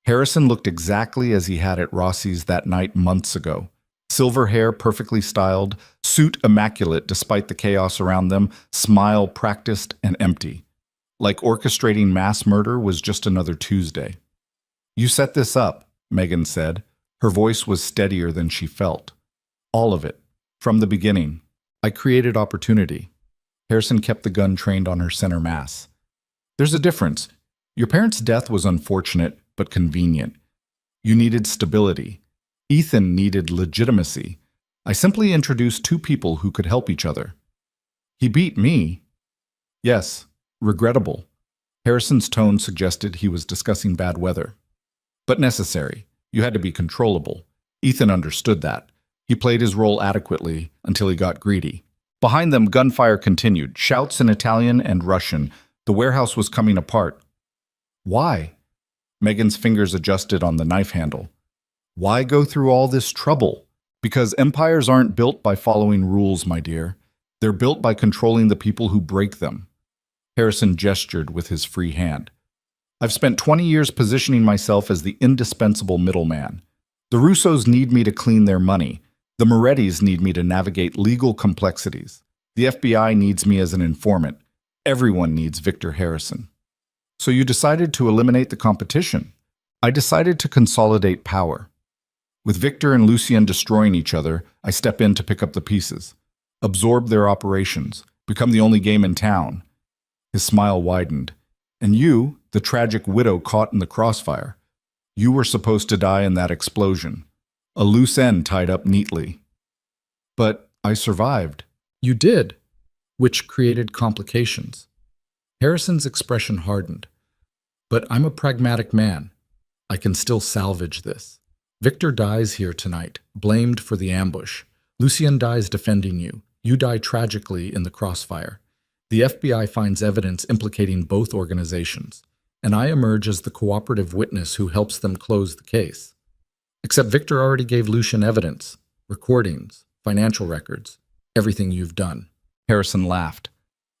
Harrison looked exactly as he had at Rossi's that night months ago. Silver hair perfectly styled, suit immaculate despite the chaos around them, smile practiced and empty. Like orchestrating mass murder was just another Tuesday. "You set this up," Megan said. Her voice was steadier than she felt. "All of it. From the beginning. I created opportunity." Harrison kept the gun trained on her center mass. "There's a difference. Your parents' death was unfortunate, but convenient. You needed stability. Ethan needed legitimacy. I simply introduced 2 people who could help each other." "He beat me." "Yes, regrettable." Harrison's tone suggested he was discussing bad weather. "But necessary. You had to be controllable. Ethan understood that. He played his role adequately until he got greedy." Behind them, gunfire continued, shouts in Italian and Russian. The warehouse was coming apart. "Why?" Megan's fingers adjusted on the knife handle. "Why go through all this trouble? Because empires aren't built by following rules, my dear. They're built by controlling the people who break them." Harrison gestured with his free hand. "I've spent 20 years positioning myself as the indispensable middleman. The Russos need me to clean their money. The Morettis need me to navigate legal complexities. The FBI needs me as an informant. Everyone needs Victor Harrison." "So you decided to eliminate the competition." "I decided to consolidate power. With Victor and Lucien destroying each other, I step in to pick up the pieces, absorb their operations, become the only game in town." His smile widened. "And you, the tragic widow caught in the crossfire, you were supposed to die in that explosion. A loose end tied up neatly." "But I survived." You did, which created complications. Harrison's expression hardened. "But I'm a pragmatic man. I can still salvage this. Victor dies here tonight, blamed for the ambush. Lucien dies defending you. You die tragically in the crossfire. The FBI finds evidence implicating both organizations, and I emerge as the cooperative witness who helps them close the case. Except Victor already gave Lucien evidence, recordings, financial records, everything you've done." Harrison laughed.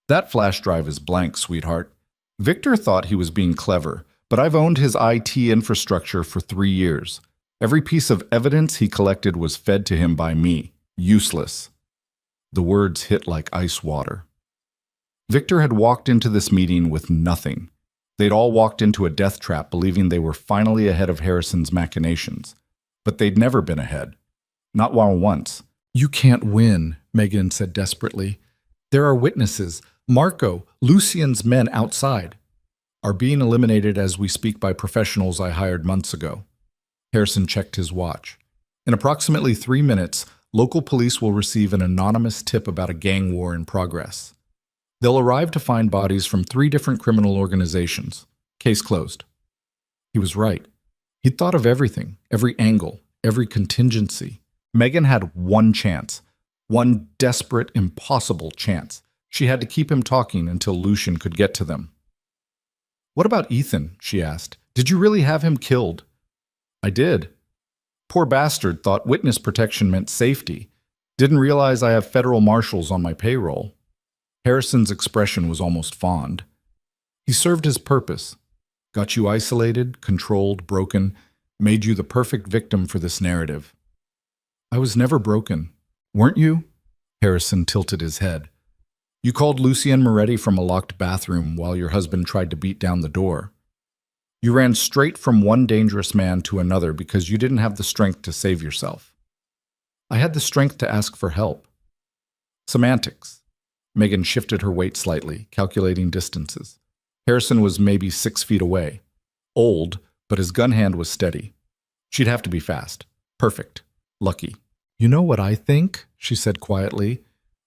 "That flash drive is blank, sweetheart. Victor thought he was being clever, but I've owned his IT infrastructure for 3 years. Every piece of evidence he collected was fed to him by me. Useless." The words hit like ice water. Victor had walked into this meeting with nothing. They'd all walked into a death trap believing they were finally ahead of Harrison's machinations. But they'd never been ahead. Not while once. "You can't win," Megan said desperately. "There are witnesses. Marco, Lucien's men outside, are being eliminated as we speak by professionals I hired months ago." Harrison checked his watch. "In approximately 3 minutes, local police will receive an anonymous tip about a gang war in progress. They'll arrive to find bodies from 3 different criminal organizations. Case closed." He was right. He'd thought of everything, every angle, every contingency. Megan had one chance. One desperate, impossible chance. She had to keep him talking until Lucien could get to them. "What about Ethan?" she asked. "Did you really have him killed?" "I did. Poor bastard thought witness protection meant safety. Didn't realize I have federal marshals on my payroll." Harrison's expression was almost fond. "He served his purpose. Got you isolated, controlled, broken, made you the perfect victim for this narrative." "I was never broken. Weren't you?" Harrison tilted his head. "You called Lucien Moretti from a locked bathroom while your husband tried to beat down the door. You ran straight from one dangerous man to another because you didn't have the strength to save yourself. I had the strength to ask for help." "Semantics." Megan shifted her weight slightly, calculating distances. Harrison was maybe 6 feet away. Old, but his gun hand was steady. She'd have to be fast. Perfect. Lucky. "You know what I think?" she said quietly.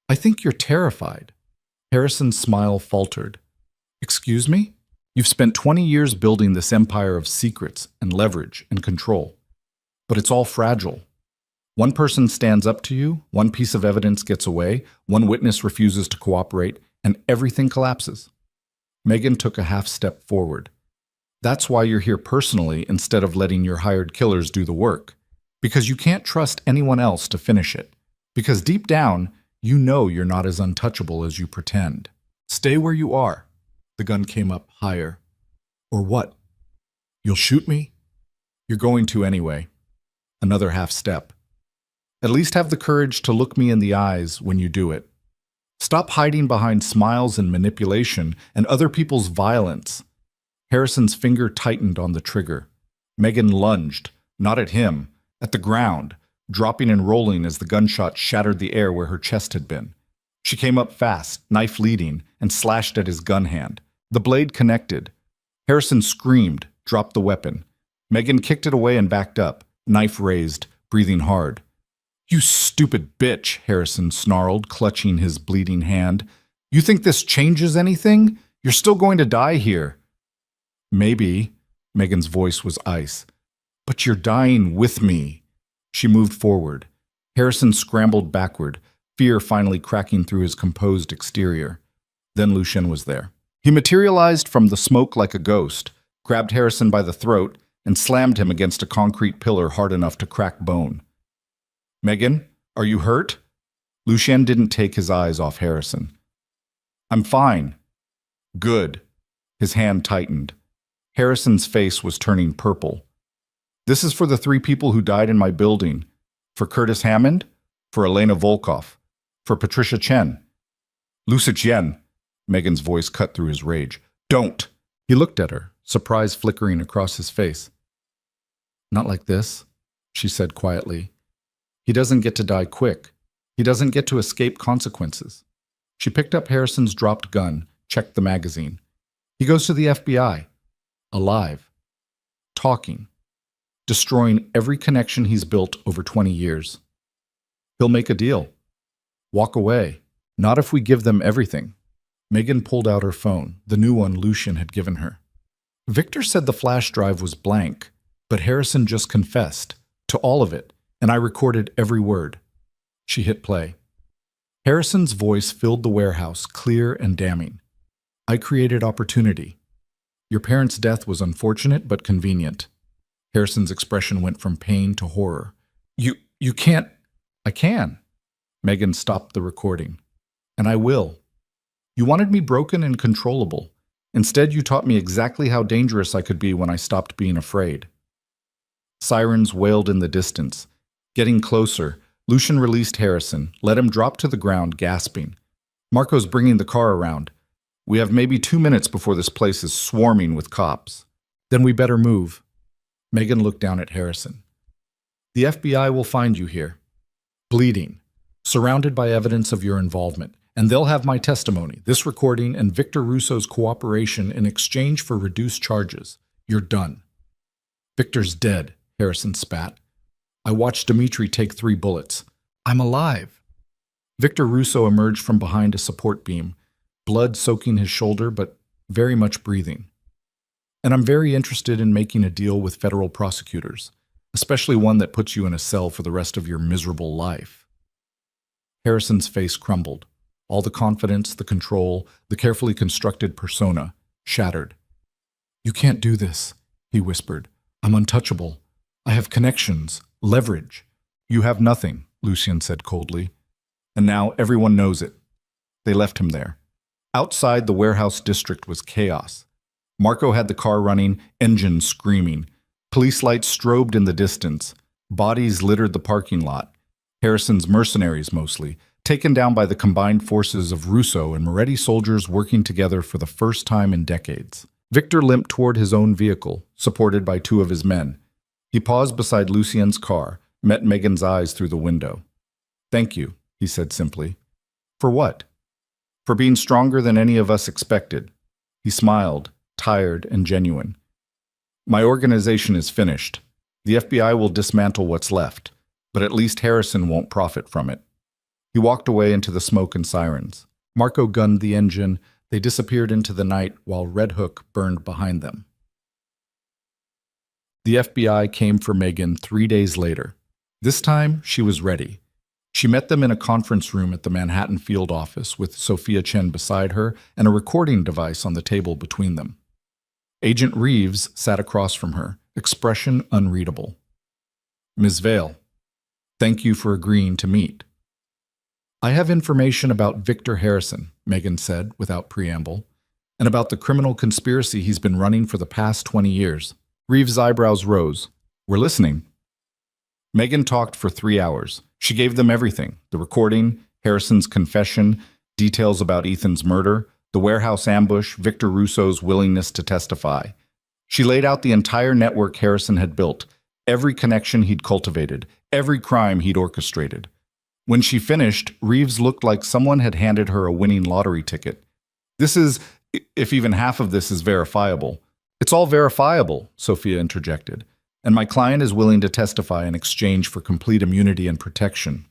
"I think you're terrified." Harrison's smile faltered. "Excuse me? You've spent 20 years building this empire of secrets and leverage and control. But it's all fragile. One person stands up to you, one piece of evidence gets away, one witness refuses to cooperate, and everything collapses. Megan took a half step forward. That's why you're here personally instead of letting your hired killers do the work. Because you can't trust anyone else to finish it. Because deep down, you know you're not as untouchable as you pretend. Stay where you are. The gun came up higher. Or what? You'll shoot me? You're going to anyway. Another half step. At least have the courage to look me in the eyes when you do it. Stop hiding behind smiles and manipulation and other people's violence. Harrison's finger tightened on the trigger. Megan lunged, not at him, at the ground, dropping and rolling as the gunshot shattered the air where her chest had been. She came up fast, knife leading, and slashed at his gun hand. The blade connected. Harrison screamed, dropped the weapon. Megan kicked it away and backed up, knife raised, breathing hard. "You stupid bitch," Harrison snarled, clutching his bleeding hand. "You think this changes anything? You're still going to die here." "Maybe," Megan's voice was ice. "But you're dying with me." She moved forward. Harrison scrambled backward, fear finally cracking through his composed exterior. Then Lucien was there. He materialized from the smoke like a ghost, grabbed Harrison by the throat, and slammed him against a concrete pillar hard enough to crack bone. "Megan, are you hurt?" Lucien didn't take his eyes off Harrison. "I'm fine." "Good." His hand tightened. Harrison's face was turning purple. "This is for the 3 people who died in my building. For Curtis Hammond, for Elena Volkov, for Patricia Chen." "Lucia Chen," Megan's voice cut through his rage. "Don't!" He looked at her, surprise flickering across his face. "Not like this," she said quietly. "He doesn't get to die quick. He doesn't get to escape consequences." She picked up Harrison's dropped gun, checked the magazine. "He goes to the FBI. Alive. Talking. Destroying every connection he's built over 20 years. He'll make a deal. Walk away. Not if we give them everything." Megan pulled out her phone, the new one Lucien had given her. "Victor said the flash drive was blank, but Harrison just confessed to all of it, and I recorded every word." She hit play. Harrison's voice filled the warehouse, clear and damning. "I created opportunity. Your parents' death was unfortunate but convenient." Harrison's expression went from pain to horror. You can't." "I can." Megan stopped the recording. "And I will. You wanted me broken and controllable. Instead, you taught me exactly how dangerous I could be when I stopped being afraid." Sirens wailed in the distance. Getting closer, Lucien released Harrison, let him drop to the ground, gasping. "Marco's bringing the car around. We have maybe 2 minutes before this place is swarming with cops." "Then we better move." Megan looked down at Harrison. "The FBI will find you here, bleeding, surrounded by evidence of your involvement, and they'll have my testimony, this recording, and Victor Russo's cooperation in exchange for reduced charges. You're done." "Victor's dead," Harrison spat. "I watched Dimitri take 3 bullets. I'm alive." Victor Russo emerged from behind a support beam, blood soaking his shoulder, but very much breathing. "And I'm very interested in making a deal with federal prosecutors, especially one that puts you in a cell for the rest of your miserable life." Harrison's face crumbled. All the confidence, the control, the carefully constructed persona shattered. "You can't do this," he whispered. "I'm untouchable. I have connections, leverage." "You have nothing," Lucien said coldly. "And now everyone knows it." They left him there. Outside, the warehouse district was chaos. Marco had the car running, engines screaming. Police lights strobed in the distance. Bodies littered the parking lot. Harrison's mercenaries mostly, taken down by the combined forces of Russo and Moretti soldiers working together for the first time in decades. Victor limped toward his own vehicle, supported by 2 of his men. He paused beside Lucien's car, met Megan's eyes through the window. "Thank you," he said simply. "For what?" "For being stronger than any of us expected." He smiled, tired and genuine. "My organization is finished. The FBI will dismantle what's left, but at least Harrison won't profit from it." He walked away into the smoke and sirens. Marco gunned the engine. They disappeared into the night while Red Hook burned behind them. The FBI came for Megan 3 days later. This time, she was ready. She met them in a conference room at the Manhattan field office with Sophia Chen beside her and a recording device on the table between them. Agent Reeves sat across from her, expression unreadable. Ms. Vale, thank you for agreeing to meet. I have information about Victor Harrison, Megan said without preamble, and about the criminal conspiracy he's been running for the past 20 years. Reeves' eyebrows rose. We're listening. Megan talked for 3 hours. She gave them everything: the recording, Harrison's confession, details about Ethan's murder, the warehouse ambush, Victor Russo's willingness to testify. She laid out the entire network Harrison had built, every connection he'd cultivated, every crime he'd orchestrated. When she finished, Reeves looked like someone had handed her a winning lottery ticket. This is, if even half of this is verifiable. It's all verifiable, Sophia interjected, and my client is willing to testify in exchange for complete immunity and protection.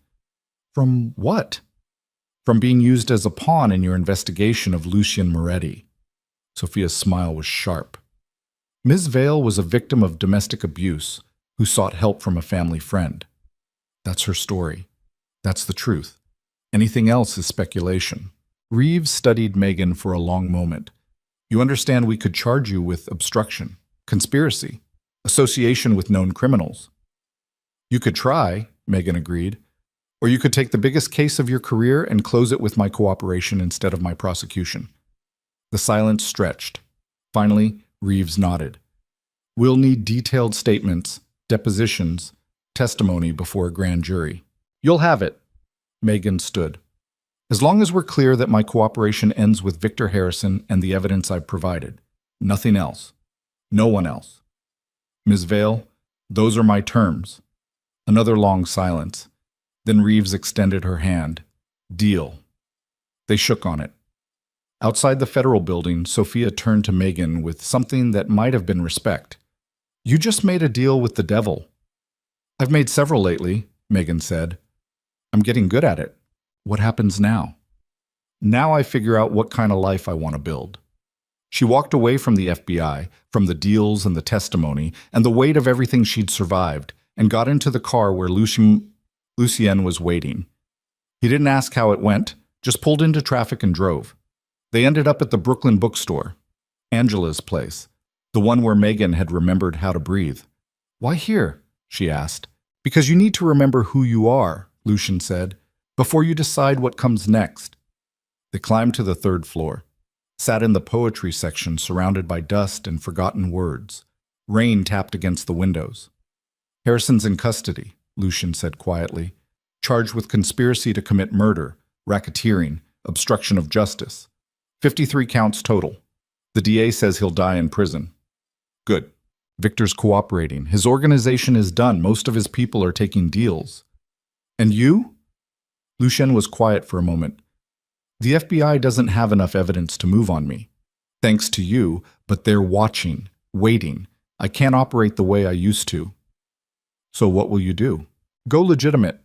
From what? From being used as a pawn in your investigation of Lucien Moretti. Sophia's smile was sharp. Ms. Vale was a victim of domestic abuse who sought help from a family friend. That's her story. That's the truth. Anything else is speculation. Reeves studied Megan for a long moment. You understand we could charge you with obstruction, conspiracy, association with known criminals. You could try, Megan agreed, or you could take the biggest case of your career and close it with my cooperation instead of my prosecution. The silence stretched. Finally, Reeves nodded. We'll need detailed statements, depositions, testimony before a grand jury. You'll have it. Megan stood. As long as we're clear that my cooperation ends with Victor Harrison and the evidence I've provided. Nothing else. No one else. Ms. Vale, those are my terms. Another long silence. Then Reeves extended her hand. Deal. They shook on it. Outside the federal building, Sophia turned to Megan with something that might have been respect. You just made a deal with the devil. I've made several lately, Megan said. I'm getting good at it. What happens now? Now I figure out what kind of life I want to build. She walked away from the FBI, from the deals and the testimony, and the weight of everything she'd survived, and got into the car where Lucien was waiting. He didn't ask how it went, just pulled into traffic and drove. They ended up at the Brooklyn bookstore, Angela's place, the one where Megan had remembered how to breathe. Why here? She asked. Because you need to remember who you are, Lucien said, before you decide what comes next. They climbed to the 3rd floor, sat in the poetry section surrounded by dust and forgotten words. Rain tapped against the windows. Harrison's in custody, Lucien said quietly, charged with conspiracy to commit murder, racketeering, obstruction of justice. 53 counts total. The DA says he'll die in prison. Good. Victor's cooperating. His organization is done. Most of his people are taking deals. And you? Lucien was quiet for a moment. The FBI doesn't have enough evidence to move on me. Thanks to you, but they're watching, waiting. I can't operate the way I used to. So what will you do? Go legitimate.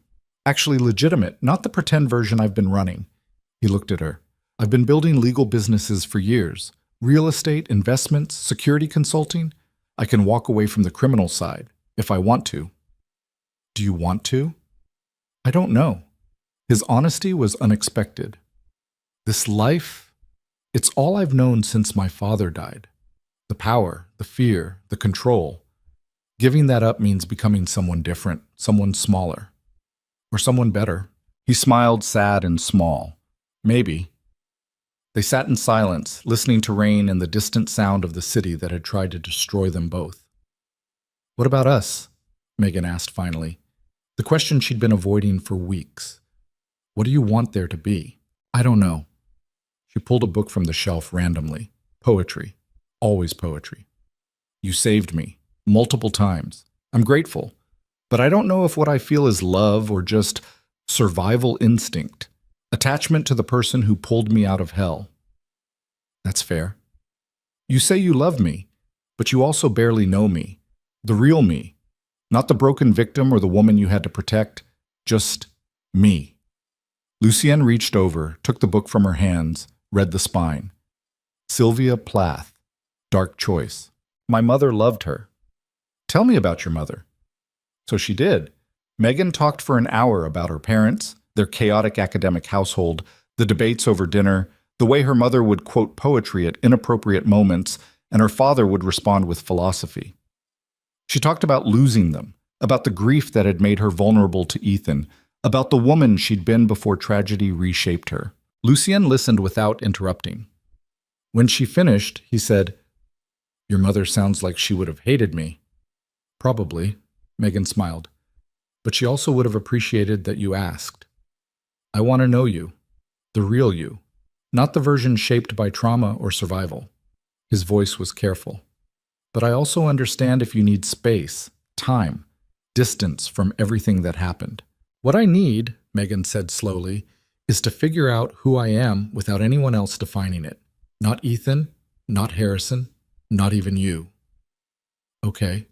Actually legitimate, not the pretend version I've been running. He looked at her. I've been building legal businesses for years. Real estate, investments, security consulting. I can walk away from the criminal side, if I want to. Do you want to? I don't know. His honesty was unexpected. This life, it's all I've known since my father died. The power, the fear, the control. Giving that up means becoming someone different, someone smaller. Or someone better. He smiled sad and small. Maybe. They sat in silence, listening to rain and the distant sound of the city that had tried to destroy them both. What about us? Megan asked finally. The question she'd been avoiding for weeks. What do you want there to be? I don't know. She pulled a book from the shelf randomly. Poetry. Always poetry. You saved me. Multiple times. I'm grateful. But I don't know if what I feel is love or just survival instinct. Attachment to the person who pulled me out of hell. That's fair. You say you love me, but you also barely know me. The real me. Not the broken victim or the woman you had to protect. Just me. Lucien reached over, took the book from her hands, read the spine. Sylvia Plath. Dark choice. My mother loved her. Tell me about your mother." So she did. Megan talked for an hour about her parents, their chaotic academic household, the debates over dinner, the way her mother would quote poetry at inappropriate moments, and her father would respond with philosophy. She talked about losing them, about the grief that had made her vulnerable to Ethan, about the woman she'd been before tragedy reshaped her. Lucien listened without interrupting. When she finished, he said, "Your mother sounds like she would have hated me." "Probably," Megan smiled. "But she also would have appreciated that you asked. I want to know you, the real you, not the version shaped by trauma or survival." His voice was careful. "But I also understand if you need space, time, distance from everything that happened. What I need," Megan said slowly, "is to figure out who I am without anyone else defining it. Not Ethan, not Harrison, not even you." "Okay.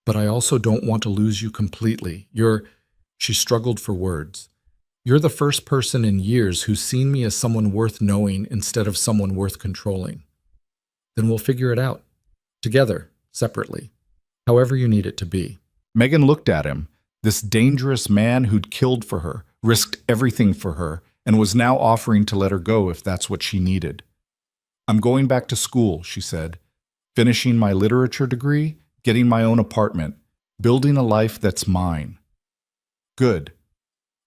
But I also don't want to lose you completely. She struggled for words. "You're the first person in years who's seen me as someone worth knowing instead of someone worth controlling. Then we'll figure it out. Together, separately. However you need it to be." Megan looked at him, this dangerous man who'd killed for her, risked everything for her, and was now offering to let her go if that's what she needed. "I'm going back to school," she said, "finishing my literature degree, getting my own apartment, building a life that's mine." "Good.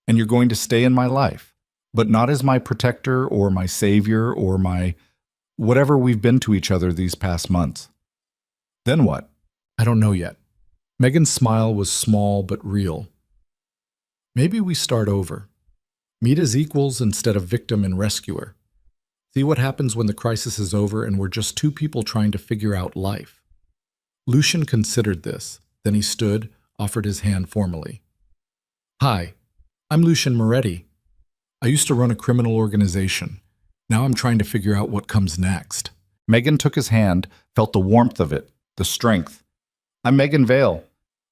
And you're going to stay in my life, but not as my protector or my savior or my whatever we've been to each other these past months." "Then what?" "I don't know yet." Megan's smile was small but real. "Maybe we start over. Meet as equals instead of victim and rescuer. See what happens when the crisis is over and we're just two people trying to figure out life." Lucien considered this. Then he stood, offered his hand formally. "Hi, I'm Lucien Moretti. I used to run a criminal organization. Now I'm trying to figure out what comes next." Megan took his hand, felt the warmth of it, the strength. "I'm Megan Vale.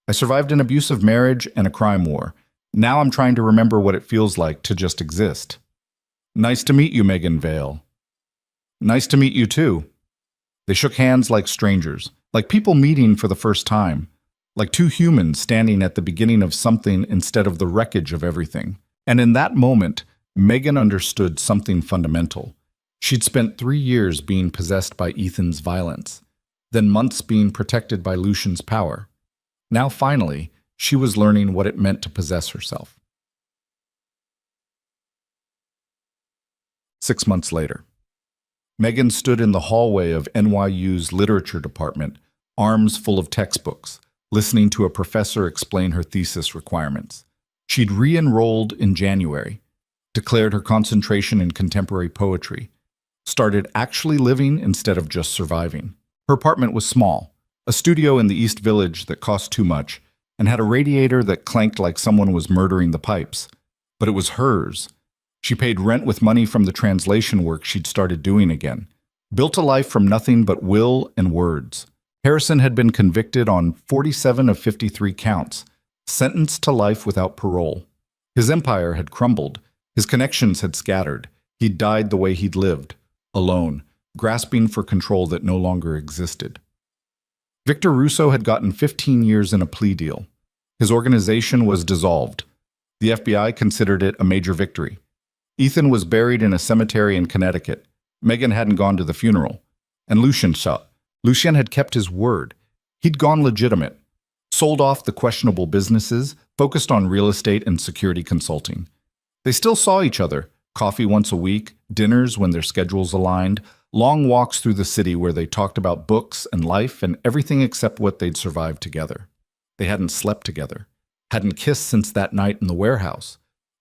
I survived an abusive marriage and a crime war. Now I'm trying to remember what it feels like to just exist." "Nice to meet you, Megan Vale." "Nice to meet you too." They shook hands like strangers, like people meeting for the first time, like two humans standing at the beginning of something instead of the wreckage of everything. And in that moment, Megan understood something fundamental. She'd spent 3 years being possessed by Ethan's violence, then months being protected by Lucien's power. Now finally, she was learning what it meant to possess herself. 6 months later, Megan stood in the hallway of NYU's literature department, arms full of textbooks, listening to a professor explain her thesis requirements. She'd re-enrolled in January, declared her concentration in contemporary poetry, started actually living instead of just surviving. Her apartment was small, a studio in the East Village that cost too much, and had a radiator that clanked like someone was murdering the pipes. But it was hers. She paid rent with money from the translation work she'd started doing again. Built a life from nothing but will and words. Harrison had been convicted on 47 of 53 counts, sentenced to life without parole. His empire had crumbled. His connections had scattered. He'd died the way he'd lived, alone, grasping for control that no longer existed. Victor Russo had gotten 15 years in a plea deal. His organization was dissolved. The FBI considered it a major victory. Ethan was buried in a cemetery in Connecticut. Megan hadn't gone to the funeral. And Lucien saw. Lucien had kept his word. He'd gone legitimate, sold off the questionable businesses, focused on real estate and security consulting. They still saw each other, coffee once a week, dinners when their schedules aligned, long walks through the city where they talked about books and life and everything except what they'd survived together. They hadn't slept together, hadn't kissed since that night in the warehouse,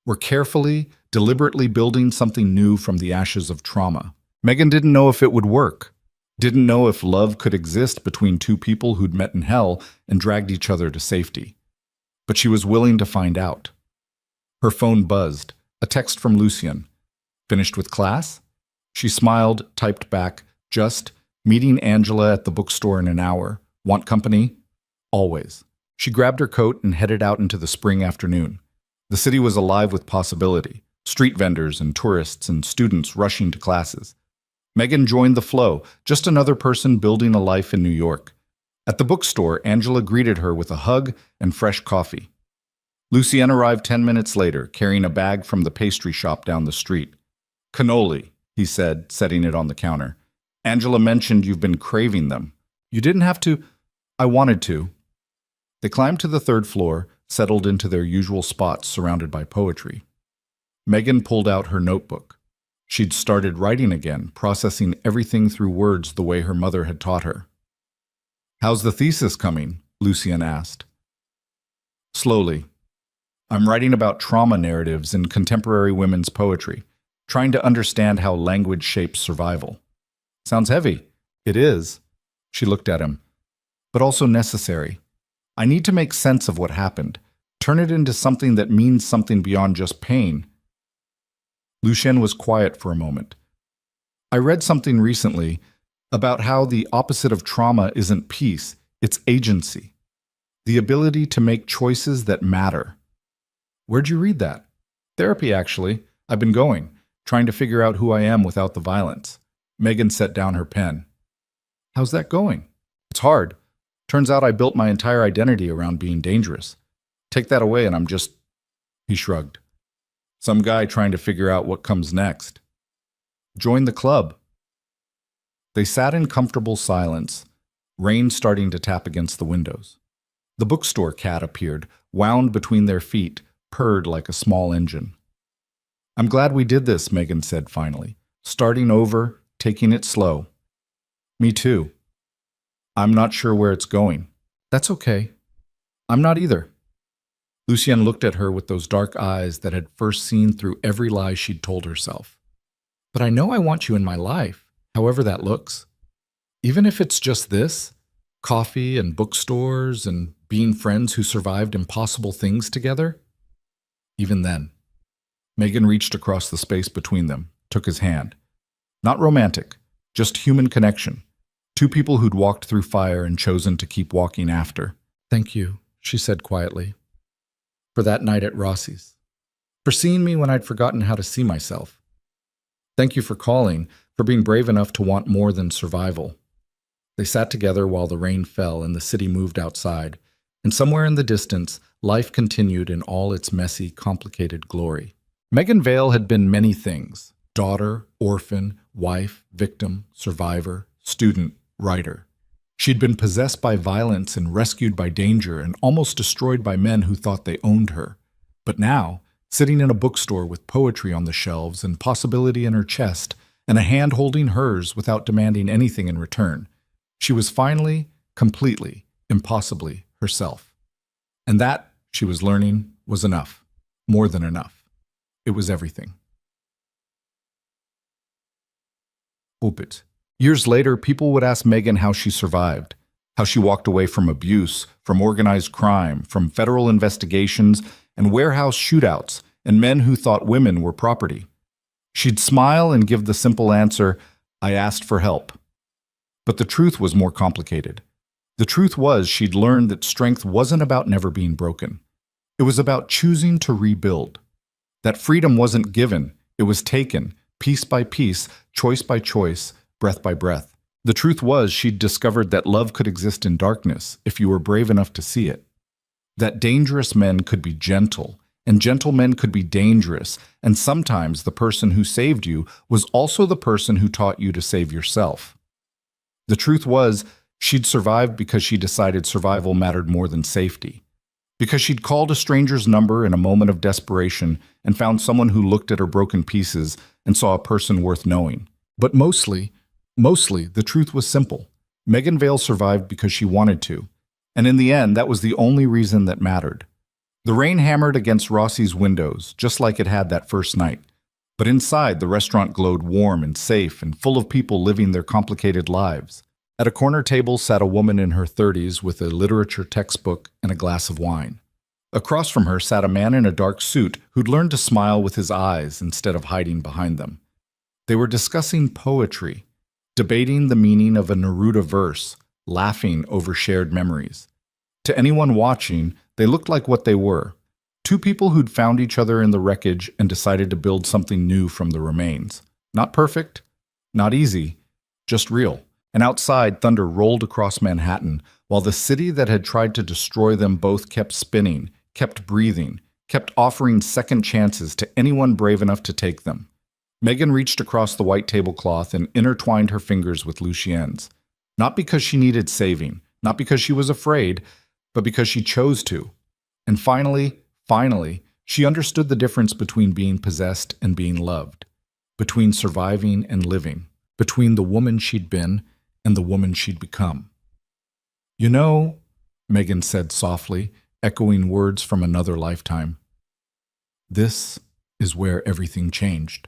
were carefully, deliberately building something new from the ashes of trauma. Megan didn't know if it would work, didn't know if love could exist between two people who'd met in hell and dragged each other to safety. But she was willing to find out. Her phone buzzed, a text from Lucien. "Finished with class?" She smiled, typed back, "Just meeting Angela at the bookstore in an hour. Want company?" "Always." She grabbed her coat and headed out into the spring afternoon. The city was alive with possibility, street vendors and tourists and students rushing to classes. Megan joined the flow, just another person building a life in New York. At the bookstore, Angela greeted her with a hug and fresh coffee. Lucien arrived 10 minutes later, carrying a bag from the pastry shop down the street. Cannoli, he said, setting it on the counter. Angela mentioned you've been craving them. You didn't have to. I wanted to. They climbed to the third floor, settled into their usual spots surrounded by poetry. Megan pulled out her notebook. She'd started writing again, processing everything through words the way her mother had taught her. How's the thesis coming? Lucien asked. Slowly. I'm writing about trauma narratives in contemporary women's poetry, trying to understand how language shapes survival. Sounds heavy. It is. She looked at him. But also necessary. I need to make sense of what happened, turn it into something that means something beyond just pain. Lucien was quiet for a moment. I read something recently about how the opposite of trauma isn't peace, it's agency. The ability to make choices that matter. Where'd you read that? Therapy, actually. I've been going, trying to figure out who I am without the violence. Megan set down her pen. How's that going? It's hard. Turns out I built my entire identity around being dangerous. Take that away and I'm just... He shrugged. Some guy trying to figure out what comes next. Join the club. They sat in comfortable silence, rain starting to tap against the windows. The bookstore cat appeared, wound between their feet, purred like a small engine. I'm glad we did this, Megan said finally, starting over, taking it slow. Me too. I'm not sure where it's going. That's okay. I'm not either. Lucien looked at her with those dark eyes that had first seen through every lie she'd told herself. But I know I want you in my life, however that looks. Even if it's just this, coffee and bookstores and being friends who survived impossible things together. Even then. Megan reached across the space between them, took his hand. Not romantic, just human connection. Two people who'd walked through fire and chosen to keep walking after. Thank you, she said quietly. For that night at Rossi's. For seeing me when I'd forgotten how to see myself. Thank you for calling, for being brave enough to want more than survival. They sat together while the rain fell and the city moved outside, and somewhere in the distance, life continued in all its messy, complicated glory. Megan Vale had been many things: daughter, orphan, wife, victim, survivor, student, writer. She'd been possessed by violence and rescued by danger and almost destroyed by men who thought they owned her. But now, sitting in a bookstore with poetry on the shelves and possibility in her chest, and a hand holding hers without demanding anything in return, she was finally, completely, impossibly herself. And that, she was learning, was enough. More than enough. It was everything. Opit. Years later, people would ask Megan how she survived, how she walked away from abuse, from organized crime, from federal investigations and warehouse shootouts, and men who thought women were property. She'd smile and give the simple answer, I asked for help. But the truth was more complicated. The truth was she'd learned that strength wasn't about never being broken. It was about choosing to rebuild. That freedom wasn't given, it was taken, piece by piece, choice by choice, breath by breath. The truth was she'd discovered that love could exist in darkness if you were brave enough to see it. That dangerous men could be gentle, and gentle men could be dangerous, and sometimes the person who saved you was also the person who taught you to save yourself. The truth was she'd survived because she decided survival mattered more than safety. Because she'd called a stranger's number in a moment of desperation and found someone who looked at her broken pieces and saw a person worth knowing. But mostly, the truth was simple. Megan Vale survived because she wanted to. And in the end, that was the only reason that mattered. The rain hammered against Rossi's windows, just like it had that first night. But inside, the restaurant glowed warm and safe and full of people living their complicated lives. At a corner table sat a woman in her 30s with a literature textbook and a glass of wine. Across from her sat a man in a dark suit who'd learned to smile with his eyes instead of hiding behind them. They were discussing poetry, debating the meaning of a Neruda verse, laughing over shared memories. To anyone watching, they looked like what they were: two people who'd found each other in the wreckage and decided to build something new from the remains. Not perfect, not easy, just real. And outside, thunder rolled across Manhattan, while the city that had tried to destroy them both kept spinning, kept breathing, kept offering second chances to anyone brave enough to take them. Megan reached across the white tablecloth and intertwined her fingers with Lucien's. Not because she needed saving, not because she was afraid, but because she chose to. And finally, she understood the difference between being possessed and being loved, between surviving and living, between the woman she'd been and the woman she'd become. "You know," Megan said softly, echoing words from another lifetime, "this is where everything changed."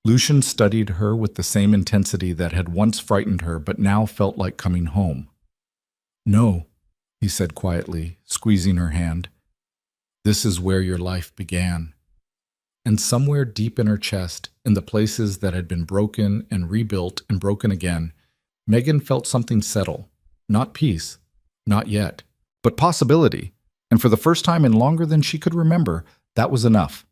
Lucien studied her with the same intensity that had once frightened her but now felt like coming home. "No," he said quietly, squeezing her hand. "This is where your life began." And somewhere deep in her chest, in the places that had been broken and rebuilt and broken again, Megan felt something settle. Not peace, not yet, but possibility. And for the first time in longer than she could remember, that was enough.